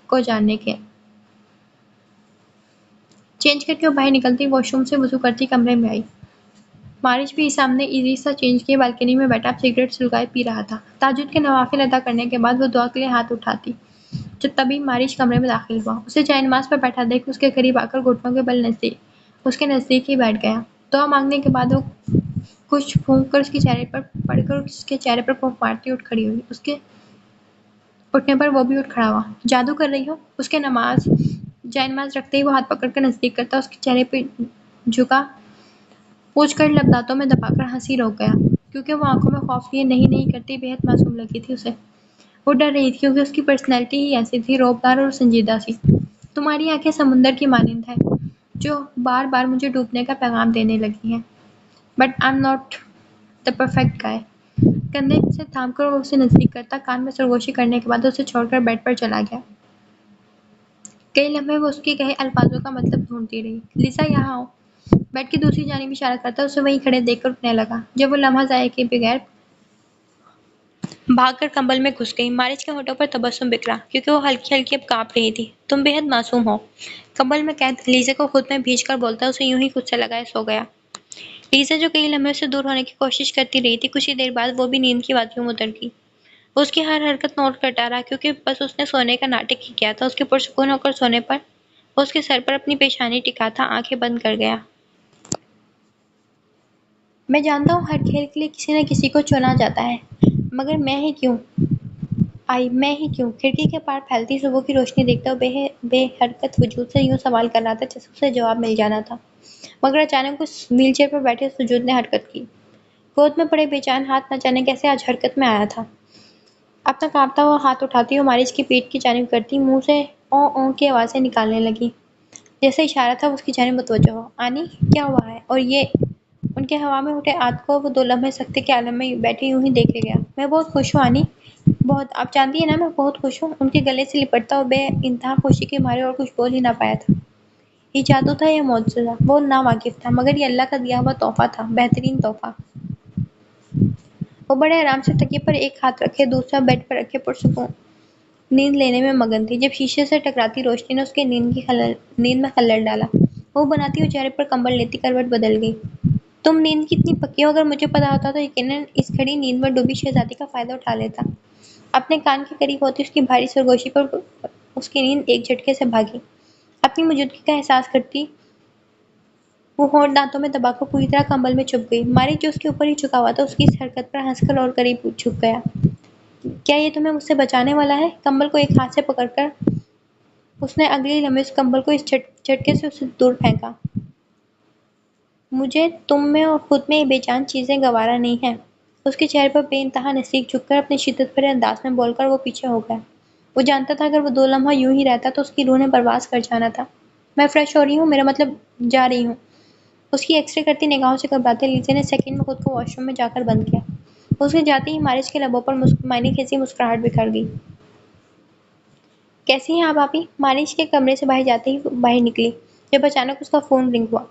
کو جاننے کے۔ چینج کر کے وہ باہر نکلتی واش روم سے وضو کرتی کمرے میں آئی۔ مارج بھی سامنے ایزی سا چینج کیے بالکنی میں بیٹھا سگریٹ سلگائے پی رہا تھا۔ تہجد کے نوافل ادا کرنے کے بعد وہ دعا کے لیے ہاتھ اٹھاتی جب تبھی مارج کمرے میں داخل ہوا۔ اسے جائے نماز پر بیٹھا دیکھ اس کے قریب آ کر گھٹنوں کے بل اس کے نزدیک ہی بیٹھ گیا۔ دعا مانگنے کے بعد وہ کچھ پھونک کر اس کے چہرے پر پڑ کر اس کے چہرے پر پھونک مارتی اٹھ کھڑی ہوئی۔ اس کے اٹھنے پر وہ بھی اٹھ کھڑا ہوا۔ جادو کر رہی ہو؟ اس کے جائے نماز رکھتے ہی وہ ہاتھ پکڑ کر نزدیک کرتا اس کے چہرے پہ جھکا پوچھ کر لب دانتوں میں دبا کر ہنسی روک گیا کیونکہ وہ آنکھوں میں خوف لیے نہیں کرتی بےحد معصوم لگی تھی اسے۔ وہ ڈر رہی تھی کیونکہ اس کی پرسنالٹی ہی ایسی تھی، رعبدار اور سنجیدہ سی۔ تمہاری آنکھیں سمندر کی مانند ہیں جو بار بار مجھے ڈوبنے کا پیغام دینے لگی ہیں۔ But I am not the perfect guy. کندھے سے تھام کر وہ اسے نزدیک کرتا کان میں سرگوشی کرنے کے بعد اسے چھوڑ کر بیڈ پر چلا گیا۔ کئی لمحے وہ اس کے کہے الفاظوں کا مطلب ڈھونڈتی رہی۔ لیزا یہاں آؤ۔ بیڈ کی دوسری جانب اشارہ کرتا اسے وہیں کھڑے دیکھ کر اٹھنے لگا۔ جب وہ لمحہ ضائع کیے بغیر بھاگ کر کمبل میں گھس گئی، مارج کے ہونٹوں پر تبسم بکھرا کیونکہ وہ ہلکی ہلکی اب کانپ رہی تھی۔ تم بےحد معصوم ہو۔ کمبل میں قید لیزا کو خود میں بھیج کر بولتا اسے یوں ہی خود سے لگائے سو گیا۔ لیزا جو کئی لمحے سے دور ہونے کی کوشش کرتی رہی تھی، کچھ ہی دیر بعد وہ بھی نیند کی وادیوں میں اتر گئی۔ وہ اس کی ہر حرکت نوٹ کرتا رہا کیونکہ بس اس نے سونے کا ناٹک ہی کیا تھا۔ اس کے پرسکون ہو کر سونے پر وہ اس کے سر پر اپنی پیشانی ٹکا تھا، آنکھیں بند کر گیا۔ میں جانتا ہوں ہر کھیل کے لیے کسی نہ کسی کو چنا جاتا ہے، مگر میں ہی کیوں؟ کھڑکی کے پار پھیلتی صبح کی روشنی دیکھتا وہ بے حرکت وجود سے یوں سوال کر رہا تھا جیسے اسے جواب مل جانا تھا، مگر اچانک اس وہیل چیئر پر بیٹھے سجود نے حرکت کی۔ گود میں پڑے بے جان ہاتھ نہ جانے کیسے آج حرکت میں آیا تھا۔ اپنا کانپتا ہوا ہاتھ اٹھاتی وہ مارج کی پیٹھ کی جانب کرتی منہ سے اوں اوں کی آوازیں نکالنے لگی، جیسے اشارہ تھا وہ اس کی جانب متوجہ ہو۔ آنی، کیا ہوا ہے؟ اور یہ ان کے ہوا میں اٹھے ہاتھ کو وہ 2 لمحے سکتے کے عالم میں بیٹھے یوں ہی دیکھے گیا۔ میں بہت خوش ہوں آنی، بہت، آپ جانتی ہیں نا میں بہت خوش ہوں۔ ان کے گلے سے لپٹتا وہ بے انتہا خوشی کے مارے اور کچھ بول ہی نہ پایا تھا۔ یہ جادو تھا یا معجزہ، وہ ناواقف تھا، مگر یہ اللہ کا دیا ہوا تحفہ تھا، بہترین تحفہ۔ وہ بڑے آرام سے تکیے پر ایک ہاتھ رکھے دوسرا بیڈ پر رکھے پرسکون نیند لینے میں مگن تھی، جب شیشے سے ٹکراتی روشنی نے اس کے نیند میں خلل ڈالا۔ وہ بناتی ہوئی چہرے پر کمبل لیتی کروٹ بدل گئی۔ تم نیند کی اتنی پکی ہو، اگر مجھے پتا ہوتا تو یقیناً اس کھڑی نیند میں ڈوبی شہزادی کا فائدہ اٹھا لیتا۔ اپنے کان کے قریب ہوتی اس کی بھاری سرگوشی پر اس کی نیند ایک جھٹکے سے بھاگی۔ اپنی موجودگی کا احساس کرتی وہ ہونٹ دانتوں میں دبا کر پوری طرح کمبل میں چھپ گئی۔ مارک جو اس کے اوپر ہی جھکا ہوا تھا اس کی اس حرکت پر ہنس کر اور قریب جھک گیا۔ کیا یہ تمہیں مجھ سے بچانے والا ہے؟ کمبل کو ایک ہاتھ سے پکڑ کر اس نے اگلے ہی لمحے اس کمبل کو اس جھٹکے سے اسے دور پھینکا۔ مجھے تم میں اور خود میں یہ بے جان چیزیں گوارا نہیں ہیں۔ اس کے چہرے پر بے انتہا نزدیک جھک کر اپنے شدت بھرے انداز میں بول کر وہ پیچھے ہو گیا۔ وہ جانتا تھا اگر وہ 2 لمحہ یوں ہی رہتا تو اس کی روح نے پرواز کر جانا تھا۔ میں فریش ہو رہی ہوں، میرا مطلب جا رہی ہوں۔ اس کی ایکس رے کرتی نگاہوں سے گھبراتے لیزے نے سیکنڈ میں خود کو واش روم میں جا کر بند کیا۔ اس کے جاتے ہی مارج کے لبوں پر معنی خیزی مسکراہٹ بکھر گئی۔ کیسی ہیں آپ آپی؟ مارج کے کمرے سے باہر جاتے ہی باہر نکلی جب اچانک اس کا فون رنگ ہوا۔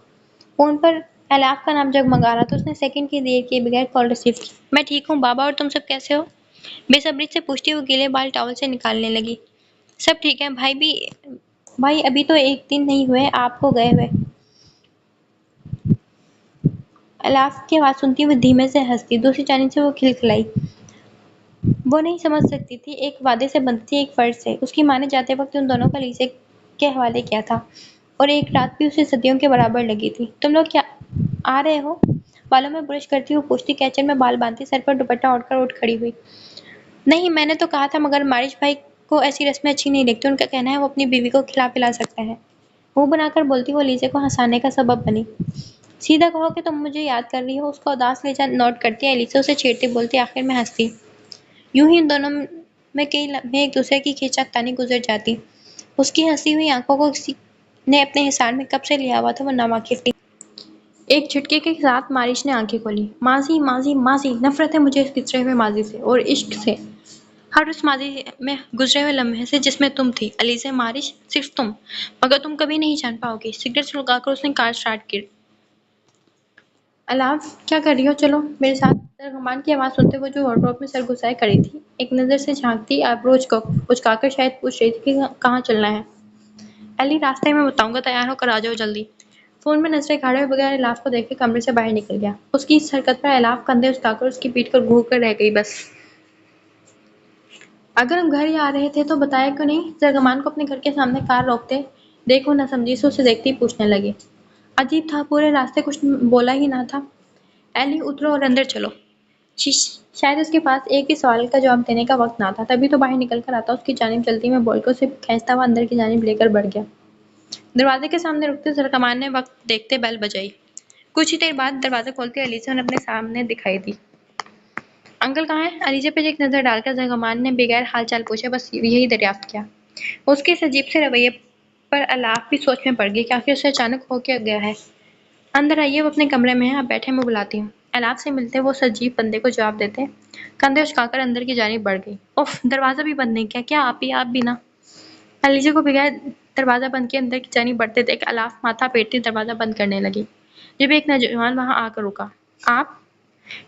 فون پر الاف کا نام جگمگا رہا تھا۔ اس نے سیکنڈ کی دیر کیے بغیر کال ریسیو کی۔ میں ٹھیک ہوں بابا، اور تم سب کیسے ہو؟ بے صبری سے پوچھتی وہ گیلے بال ٹاول سے نکالنے لگی۔ سب ٹھیک ہے بھائی ابھی تو 1 دن نہیں ہوئے آپ کو گئے ہوئے۔ الاف کی آواز سنتی وہ دھیمے سے ہنس دی۔ دوسری جانب سے وہ کھلکھلائی۔ وہ نہیں سمجھ سکتی تھی، ایک وعدے سے بندھی تھی، ایک فرض سے۔ اس کی ماں نے جاتے وقت ان دونوں کا لیزے کے حوالے کیا تھا، اور ایک رات بھی اسے صدیوں کے برابر لگی تھی۔ تم لوگ کیا آ رہے ہو؟ بالوں میں برش کرتی وہ پوچھتی، کیچر میں بال باندھتی سر پر دوپٹہ اوڑھ کر اٹھ کھڑی ہوئی۔ نہیں میں نے تو کہا تھا، مگر مارج بھائی کو ایسی رسمیں اچھی نہیں لگتی، ان کا کہنا ہے وہ اپنی بیوی کو کھلا پلا سکتا ہے۔ منہ بنا کر بولتی وہ لیزے کو ہنسانے کا سبب بنی۔ سیدھا کہو کہ تم مجھے یاد کر رہی ہو۔ اس کا اداس لہجہ نوٹ کرتی ایلیسا اسے چھیڑتی بولتی، آخر میں ہنستی۔ یوں ہی ان دونوں میں کئی لمحے ایک دوسرے کی کھینچا تانی گزر جاتی۔ اس کی ہنسی ہوئی آنکھوں کو کسی نے اپنے حصار میں کب سے لیا ہوا تھا وہ ناواقف تھی۔ ایک جھٹکے کے ساتھ مارج نے آنکھیں کھولیں۔ ماضی ماضی ماضی، نفرت ہے مجھے اس گزرے ہوئے ماضی سے، اور عشق سے، ہر اس ماضی میں گزرے ہوئے لمحے سے جس میں تم تھی ایلیسا مارج، صرف تم، مگر تم کبھی نہیں جان پاؤ گی۔ سگریٹ سلگا کر اس نے کار سٹارٹ کی۔ الاف کیا کر رہی ہو؟ چلو میرے ساتھ۔ ترجمان کی آواز سنتے وہ جو وارڈروب میں سر گھسائے کھڑی تھی ایک نظر سے جھانکتی آبرو اچکا کر شاید پوچھ رہی تھی کہ کہاں چلنا ہے۔ ایلی راستے میں بتاؤں گا، تیار ہو کر آ جاؤ جلدی۔ فون میں نظریں کھاڑے ہوئے بغیر الاف کو دیکھے کمرے سے باہر نکل گیا۔ اس کی اس حرکت پر الاف کندھے اچکا کر اس کی پیٹھ پر گھور کر رہ گئی۔ بس اگر ہم گھر ہی آ رہے تھے تو بتایا کیوں نہیں؟ ترجمان کو اپنے گھر کے سامنے کار روکتے دیکھ وہ ناسمجھی سے اسے دیکھتی پوچھنے لگی۔ عجیب تھا، پورے راستے کچھ بولا ہی نہ تھا۔ ایلی اترو اور اندر چلو۔ شاید اس کے پاس ایک بھی سوال کا جواب دینے کا وقت نہ تھا، تبھی تو باہر نکل کر آتا اس کی جانب جلدی میں بول کر اسے کھینچتا ہوا اندر کی جانب لے کر بڑھ گیا۔ دروازے کے سامنے رکتے ترجمان نے وقت دیکھتے بیل بجائی۔ کچھ ہی دیر بعد دروازہ کھولتے ایلیسا نے اپنے سامنے دکھائی دی۔ انکل کہاں ہیں؟ ایلیسا پر ایک نظر ڈال کر ترجمان نے بغیر حال چال پوچھے بس یہی دریافت کیا۔ اس کے اس عجیب سے رویے پر الاف بھی سوچ میں پڑ گئی کہ آخر اسے اچانک ہو کیا گیا ہے۔ اندر آئیے، وہ اپنے کمرے میں ہیں، آپ بیٹھیں میں بلاتی ہوں۔ الاف سے ملتے وہ اس عجیب بندے کو جواب دیتے کندھے اچکا کر اندر کی جانب بڑھ گئی۔ اف، دروازہ بھی بند نہیں کیا کیا؟ آپ بھی نہ۔ ایلیسا کو بغیر دروازہ بند کیے اندر کی جانب بڑھتے دیکھ الاف ماتھا پیٹتی دروازہ بند کرنے لگی، جب ایک نوجوان وہاں آ کر رکا۔ آپ؟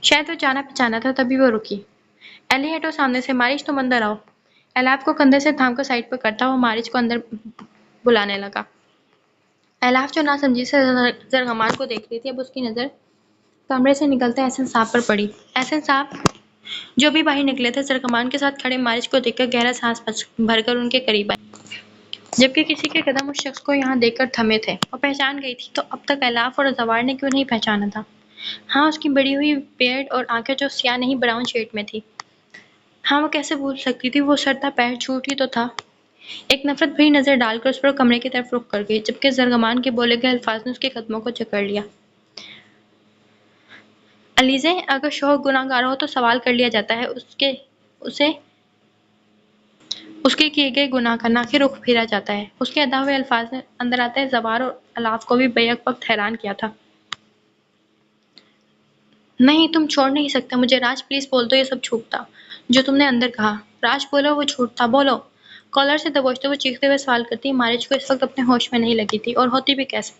شاید وہ جانا پہچانا تھا تبھی وہ رکی۔ ایلی ہٹو سامنے سے، مارج تم اندر آؤ۔ الاف کو کندھے سے تھام کر سائڈ پر کرتا وہ مارج کو اندر بلانے لگا۔ الاف جو ناسمجھی سے ترجمان کو دیکھ رہی تھی، اب اس کی نظر کمرے سے نکلتے احسن صاحب پر پڑی۔ احسن صاحب جو بھی باہر نکلے تھے ترجمان کے ساتھ کھڑے مارج کو دیکھ کر گہرا سانس بھر کر ان کے قریب آئے، جبکہ کسی کے قدم اس شخص کو یہاں دیکھ کر تھمے تھے۔ وہ پہچان گئی تھی تو اب تک الاف اور زوار نے کیوں نہیں پہچانا تھا؟ ہاں، اس کی بڑی ہوئی بیئرڈ اور آنکھیں جو سیاہ نہیں براؤن شیڈ میں تھی۔ ہاں وہ کیسے بھول سکتی تھی، وہ سرتا پیر جھوٹ ہی تو تھا۔ ایک نفرت بھری نظر ڈال کر اس پر کمرے کی طرف رخ کر گئی، جبکہ ترجمان کے بولے گئے الفاظ نے اس کے قدموں کو جکڑ لیا۔ ایلیسا اگر شوہر گناہ گار ہو تو سوال کر لیا جاتا ہے اس کے کیے گئے گناہ کا، نہ کہ رخ پھیرا جاتا ہے۔ اس کے ادا ہوئے الفاظ نے اندر آتے زوار اور الاف کو بھی بیک وقت حیران کیا تھا۔ نہیں، تم چھوڑ نہیں سکتے مجھے۔ راج پلیز بول دو یہ سب جھوٹ تھا جو تم نے اندر کہا۔ راج بولو وہ جھوٹ تھا، بولو۔ کالر سے دبوچتے ہوئے چیختے ہوئے سوال کرتی مارج کو اس وقت اپنے ہوش میں نہیں لگی تھی، اور ہوتی بھی کیسے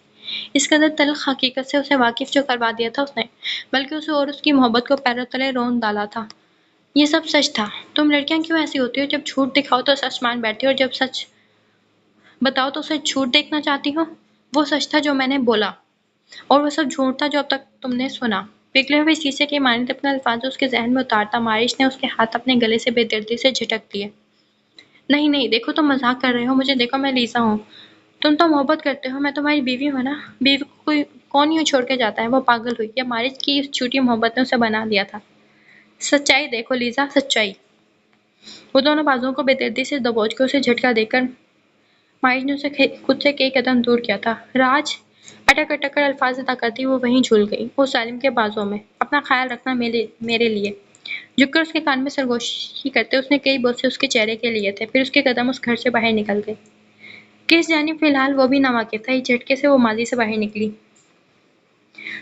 اس قدر تلخ حقیقت سے اسے واقف جو کروا دیا تھا اس نے، بلکہ اسے اور اس کی محبت کو پیروں تلے رون ڈالا تھا۔ یہ سب سچ تھا۔ تم لڑکیاں کیوں ایسی ہوتی ہو؟ جب جھوٹ دکھاؤ تو سچ مان بیٹھتی ہو، اور جب سچ بتاؤ تو اسے جھوٹ دیکھنا چاہتی ہو۔ وہ سچ تھا جو میں نے بولا، اور وہ سب جھوٹ تھا جو اب تک تم نے سنا۔ پگھلے ہوئے شیشے کے مانند اپنے الفاظ اس کے ذہن میں اتارتا مارش نے اس کے ہاتھ اپنے گلے سے بے دردی سے جھٹک دیے۔ نہیں نہیں، دیکھو تم مذاق کر رہے ہو مجھے، دیکھو میں لیزا ہوں۔ تم تو محبت کرتے ہو، میں تمہاری بیوی ہوں نا۔ بیوی کو کوئی کون یوں چھوڑ کے جاتا ہے؟ وہ پاگل ہوئی یا مارج کی اس جھوٹی محبت نے اسے بنا دیا تھا؟ سچائی دیکھو لیزا، سچائی۔ وہ دونوں بازوؤں کو بے دردی سے دبوچ کے اسے جھٹکا دے کر مارج نے اسے خود سے کئی قدم دور کیا تھا۔ راج، اٹک اٹک کر الفاظ ادا کرتی وہ وہیں جھول گئی، وہ سالم کے بازوؤں میں۔ اپنا خیال رکھنا میرے لیے۔ جھک کر اس کے کان میں سرگوشی کرتے اس نے کئی بوسے اس کے چہرے کے لیے تھے، پھر اس کے قدم اس گھر سے باہر نکل گئے۔ کس جانب فی الحال وہ بھی نہ واقف تھا، اس جھٹکے سے وہ ماضی سے باہر نکلی۔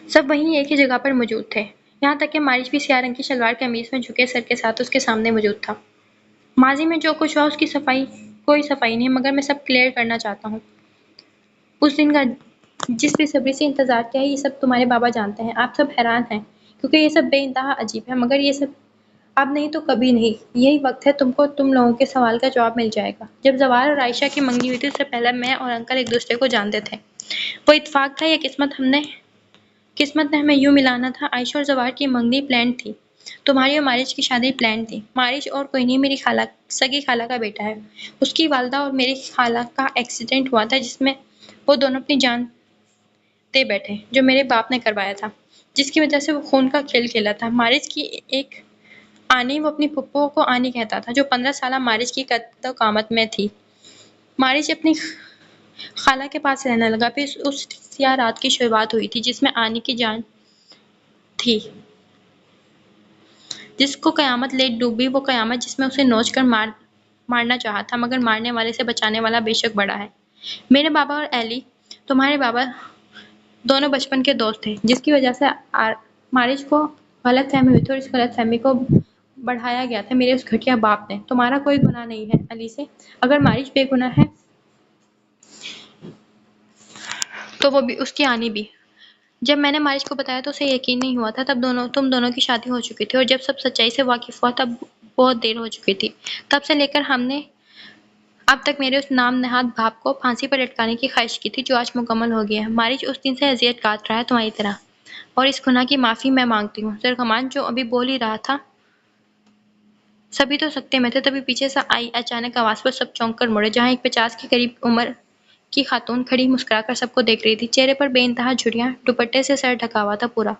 سب وہیں ایک ہی جگہ پر موجود تھے، یہاں تک کہ مارج بھی سیاہ رنگ کی شلوار قمیض میں جھکے سر کے ساتھ اس کے سامنے موجود تھا۔ ماضی میں جو کچھ ہوا اس کی کوئی صفائی نہیں، مگر میں سب کلیئر کرنا چاہتا ہوں۔ اس دن کا جس بے صبری سے انتظار کیا ہے یہ سب تمہارے بابا جانتے ہیں۔ آپ سب حیران ہیں کیونکہ یہ سب بے انتہا عجیب ہے، مگر یہ سب اب نہیں تو کبھی نہیں۔ یہی وقت ہے تم لوگوں کے سوال کا جواب مل جائے گا۔ جب زوال اور عائشہ کی منگنی ہوئی تھی اس سے پہلے میں اور انکل ایک دوسرے کو جانتے تھے۔ وہ اتفاق تھا یا قسمت نے ہمیں یوں ملانا تھا؟ عائشہ اور زوال کی منگنی پلانڈ تھی، تمہاری اور مارج کی شادی پلانڈ تھی۔ مارج اور کوئی نہیں، میری سگی خالہ کا بیٹا ہے۔ اس کی والدہ اور میری خالہ کا ایکسیڈنٹ ہوا تھا جس میں وہ دونوں اپنی جان دے بیٹھے، جو میرے باپ نے کروایا تھا، جس کی وجہ سے وہ خون کا کھیل کھیلا تھا۔ مارج کی ایک آنی، وہ اپنی پھپھو کو آنی کہتا تھا، جو 15 سالہ مارج کی قد و قامت میں تھی۔ مارج اپنی خالہ کے پاس رہنے لگا، پھر اس سیاہ رات کی شروعات ہوئی تھی جس میں آنی کی جان تھی، جس کو قیامت لے ڈوبی، وہ قیامت جس میں اسے نوچ کر مارنا چاہا تھا، مگر مارنے والے سے بچانے والا بے شک بڑا ہے۔ میرے بابا اور ایلی، تمہارے بابا، دونوں بچپن کے دوست تھے، جس کی وجہ سے مارج کو غلط فہمی ہوئی تھی، اور اس غلط فہمی کو بڑھایا گیا تھا میرے اس گھٹیا باپ نے۔ تمہارا کوئی گناہ نہیں ہے علی سے، اگر مارج بے گناہ ہے تو وہ بھی، اس کی آنی بھی۔ جب میں نے مارج کو بتایا تو اسے یقین نہیں ہوا تھا، تم دونوں کی شادی ہو چکی تھی، اور جب سب سچائی سے واقف ہوا تب بہت دیر ہو چکی تھی۔ تب سے لے کر ہم نے اب تک میرے اس نام نہاد باپ کو پھانسی پر لٹکانے کی خواہش کی تھی، جو آج مکمل ہو گئی ہے۔ مارج اس دن سے اذیت کاٹ رہا ہے تمہاری طرح، اور اس گناہ کی معافی میں مانگتی ہوں۔ زرگمان جو ابھی بول ہی رہا تھا، سبھی تو سکتے میں تھے، تبھی پیچھے سے آئی اچانک آواز پر سب چونک کر مڑے، جہاں ایک 50 کے قریب عمر کی خاتون کھڑی مسکرا کر سب کو دیکھ رہی تھی، چہرے پر بے انتہا جھریاں، دوپٹے سے سر ڈھکا ہوا تھا پورا۔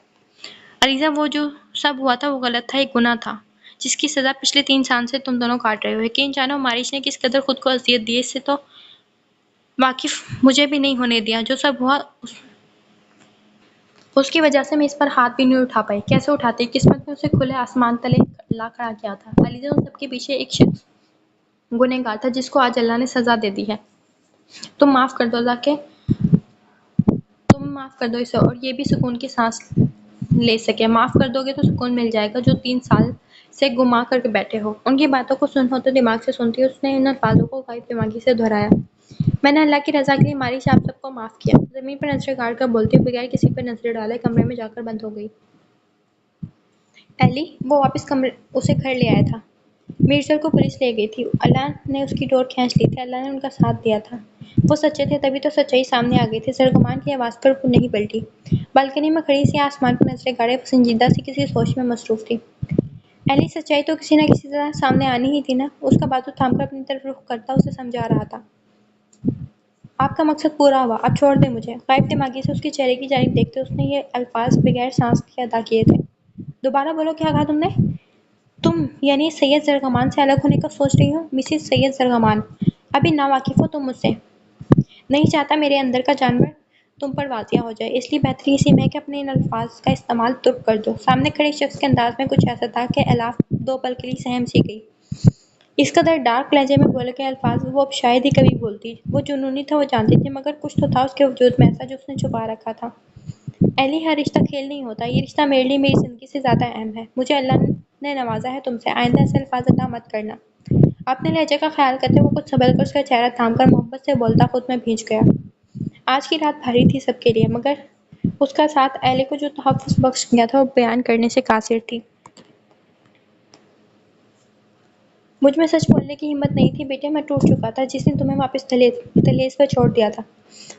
علیزہ، وہ جو سب ہوا تھا وہ غلط تھا، ایک گناہ تھا جس کی سزا پچھلے 3 سال سے تم دونوں کاٹ رہے ہو۔ یقین جانو مارج نے کس قدر خود کو اذیت دی، اس سے تو واقف مجھے بھی نہیں ہونے دیا۔ جو سب ہوا اس کی وجہ سے میں اس پر ہاتھ بھی نہیں اٹھا پائی۔ کیسے اٹھاتی؟ قسمت نے اسے کھلے آسمان تلے لا کھڑا کیا تھا۔ علیزہ، ان سب کے پیچھے ایک شخص گنہگار تھا جس کو آج اللہ نے سزا دے دی ہے۔ تم معاف کر دو اللہ کے، تم معاف کر دو اسے، اور یہ بھی سکون کی سانس لے سکے۔ معاف کر دو گے تو سکون مل جائے گا جو 3 سال سے گما کر کے بیٹھے ہو۔ ان کی باتوں کو سن ہو تو دماغ سے سنتی، اس نے ان الفاظوں کو غائب دماغی سے دہرایا۔ میں نے اللہ کی رضا کے لیے مارج آپ سب کو معاف کیا۔ زمین پر نظریں گاڑ کر بولتی ہوئی بغیر کسی پر نظر ڈالے کمرے میں جا کر بند ہو گئی۔ ایلی، وہ واپس اسے گھر لے آیا تھا۔ میرزر کو پولیس لے گئی تھی، اللہ نے اس کی ڈور کھینچ لی تھی، اللہ نے ان کا ساتھ دیا تھا۔ وہ سچے تھے، تبھی تو سچائی سامنے آ گئی تھی۔ زرگمان کی آواز پر وہ نہیں پلٹی، بالکنی میں کھڑی سی آسمان پر نظریں گاڑے وہ سنجیدہ سی کسی سوچ میں مصروف تھی۔ ایلی، سچائی تو کسی نہ کسی طرح سامنے آنی ہی تھی نا؟ اس کا بازو تھام کر اپنی طرف رخ کرتا اسے سمجھا رہا تھا۔ آپ کا مقصد پورا ہوا، اب چھوڑ دیں مجھے۔ غائب دماغی سے اس کے چہرے کی جانب دیکھتے اس نے یہ الفاظ بغیر سانس کے ادا کیے تھے۔ دوبارہ بولو، کیا کہا تم نے؟ تم یعنی سید زرگمان سے الگ ہونے کا سوچ رہی ہو؟ مسز سید زرگمان، ابھی ناواقف ہو تم مجھ سے۔ نہیں چاہتا میرے اندر کا جانور تم پر واضح ہو جائے، اس لیے بہتری اسی میں کہ اپنے ان الفاظ کا استعمال ترک کر دو۔ سامنے کھڑے شخص کے انداز میں کچھ ایسا تھا کہ الاف 2 پل کے لیے سہم سی گئی۔ اس قدر ڈارک لہجے میں بولے گئے الفاظ وہ اب شاید ہی کبھی بولتی۔ وہ جنونی تھا، وہ جانتی تھی، مگر کچھ تو تھا اس کے وجود میں ایسا جو اس نے چھپا رکھا تھا۔ ایلی، ہر رشتہ کھیل نہیں ہوتا، یہ رشتہ میرے لیے میری زندگی سے زیادہ اہم ہے۔ مجھے اللہ نے نوازا ہے تم سے، آئندہ ایسے الفاظ ادا مت کرنا۔ اپنے لہجے کا خیال کرتے وہ کچھ سنبھل کر اس کا چہرہ تھام کر محبت سے بولتا خود میں بھیج گیا۔ آج کی رات بھاری تھی سب کے لیے، مگر اس کا ساتھ ایلی کو جو تحفظ بخش گیا تھا وہ بیان کرنے سے قاصر تھی۔ مجھ میں سچ بولنے کی ہمت نہیں تھی بیٹے، میں ٹوٹ چکا تھا جس نے تمہیں واپس دہلیز پر چھوڑ دیا تھا،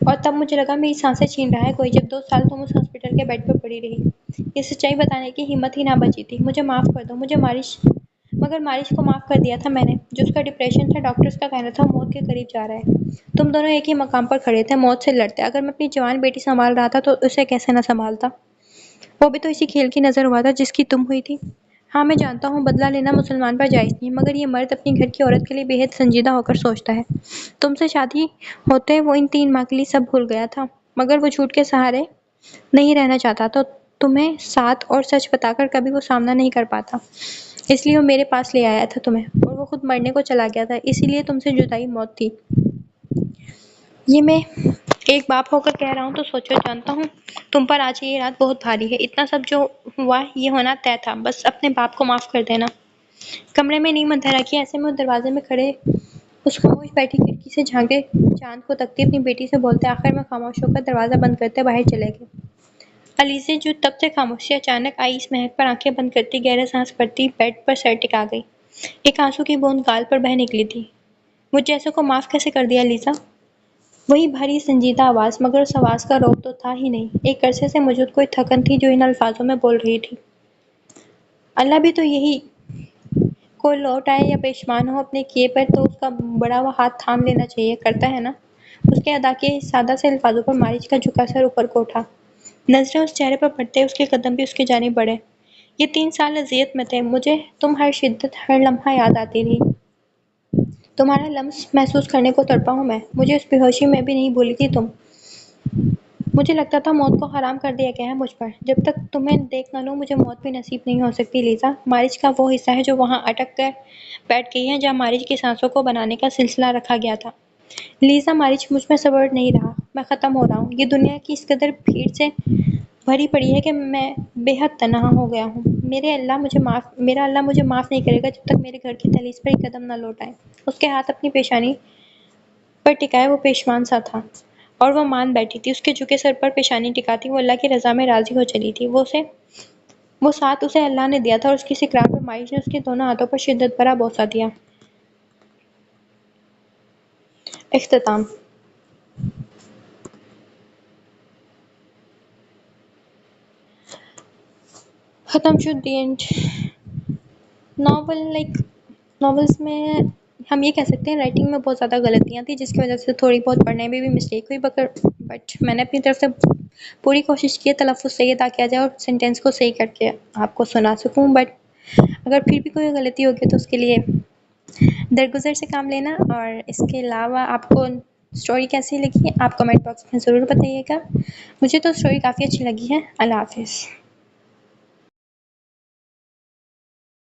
اور تب مجھے لگا میری سانسیں چھین رہا ہے کوئی، جب 2 سال تم اس ہاسپٹل کے بیڈ پر پڑی رہی۔ یہ سچائی بتانے کی ہمت ہی نہ بچی تھی۔ مجھے معاف کر دو، مگر مارش کو معاف کر دیا تھا میں نے، جو اس کا ڈپریشن تھا، ڈاکٹرز کا کہنا تھا موت کے قریب جا رہا ہے۔ تم دونوں ایک ہی مقام پر کھڑے تھے، موت سے لڑتے۔ اگر میں اپنی جوان بیٹی سنبھال رہا تھا تو اسے کیسے نہ سنبھالتا؟ وہ بھی تو اسی کھیل کی نظر ہوا تھا جس کی تم ہوئی تھی۔ ہاں میں جانتا ہوں بدلہ لینا مسلمان پر جائز نہیں، مگر یہ مرد اپنی گھر کی عورت کے لیے بے حد سنجیدہ ہو کر سوچتا ہے۔ تم سے شادی ہوتے وہ ان 3 ماہ کے لیے سب بھول گیا تھا، مگر وہ جھوٹ کے سہارے نہیں رہنا چاہتا تو تمہیں ساتھ اور سچ بتا کر کبھی وہ سامنا نہیں کر پاتا، اس لیے وہ میرے پاس لے آیا تھا تمہیں، اور وہ خود مرنے کو چلا گیا تھا، اسی لیے تم سے جدائی موت تھی۔ یہ میں ایک باپ ہو کر کہہ رہا ہوں تو سوچو، جانتا ہوں تم پر آج یہ رات بہت بھاری ہے، اتنا سب جو ہوا یہ ہونا طے تھا، بس اپنے باپ کو معاف کر دینا۔ کمرے میں نیم اندھیرا کیا، ایسے میں وہ دروازے میں کھڑے اس خاموش بیٹھی کھڑکی سے جھانکے چاند کو تکتی اپنی بیٹی سے بولتے، آخر میں خاموش ہو کر دروازہ بند کرتے باہر چلے گئے۔ علیزے جو تب سے خاموش تھی، اچانک آئی اس مہک پر آنکھیں بند کرتی گہرا سانس بھرتی بیڈ پر سر ٹکا گئی۔ ایک آنسو کی بوند گال پر بہہ نکلی تھی۔ مجھ جیسے کو معاف کیسے کر دیا لیزا؟ وہی بھاری سنجیدہ آواز، مگر اس آواز کا روب تو تھا ہی نہیں، ایک عرصے سے موجود کوئی تھکن تھی جو ان الفاظوں میں بول رہی تھی۔ اللہ بھی تو یہی، کوئی لوٹ آئے یا پشیمان ہو اپنے کیے پر تو اس کا بڑا ہوا ہاتھ تھام لینا چاہیے، کرتا ہے نا؟ اس کے ادا کیے سادہ سے الفاظوں پر مارچ کا جھکا سر اوپر کو اٹھا، نظریں اس چہرے پر پڑتے اس کے قدم بھی اس کی جانب بڑھے۔ یہ 3 سال اذیت میں تھے، مجھے تم ہر شدت ہر لمحہ یاد آتی رہی، تمہارا لمس محسوس کرنے کو تڑپا ہوں میں، مجھے اس بے ہوشی میں بھی نہیں بھولی تھی تم۔ مجھے لگتا تھا موت کو حرام کر دیا گیا ہے مجھ پر، جب تک تمہیں دیکھ نہ لوں مجھے موت بھی نصیب نہیں ہو سکتی لیزا۔ مارچ کا وہ حصہ ہے جو وہاں اٹک کر بیٹھ گئی ہے جہاں مارچ کی سانسوں کو بنانے کا سلسلہ رکھا گیا تھا۔ لیزا، مارچ مجھ میں صبر نہیں رہا، میں ختم ہو رہا ہوں، یہ دنیا کی اس قدر بھیڑ سے بھری پڑی ہے کہ میں بے حد تنہا ہو گیا ہوں۔ میرا اللہ مجھے معاف نہیں کرے گا جب تک میرے گھر کی دہلیز پر ایک قدم نہ لوٹائے۔ اس کے ہاتھ اپنی پیشانی پر ٹکائے وہ پیشمان سا تھا، اور وہ مان بیٹھی تھی، اس کے جھکے سر پر پیشانی ٹکاتی وہ اللہ کی رضا میں راضی ہو چلی تھی۔ وہ ساتھ اسے اللہ نے دیا تھا، اور اس کی اس اقرار پر مارچ نے اس کے دونوں ہاتھوں پر شدت بھرا بوسہ دیا۔ اختتام۔ ختم شد، دی اینڈ۔ ناولز میں ہم یہ کہہ سکتے ہیں رائٹنگ میں بہت زیادہ غلطیاں تھیں جس کی وجہ سے تھوڑی بہت پڑھنے میں بھی مسٹیک ہوئی، بٹ میں نے اپنی طرف سے پوری کوشش کی ہے تلفظ صحیح ادا کیا جائے اور سینٹینس کو صحیح کر کے آپ کو سنا سکوں، بٹ اگر پھر بھی کوئی غلطی ہوگی تو اس کے لیے درگزر سے کام لینا۔ اور اس کے علاوہ آپ کو اسٹوری کیسی لگی آپ کمنٹ باکس میں ضرور بتائیے گا۔ مجھے تو اسٹوری کافی اچھی لگی ہے۔ اللہ حافظ۔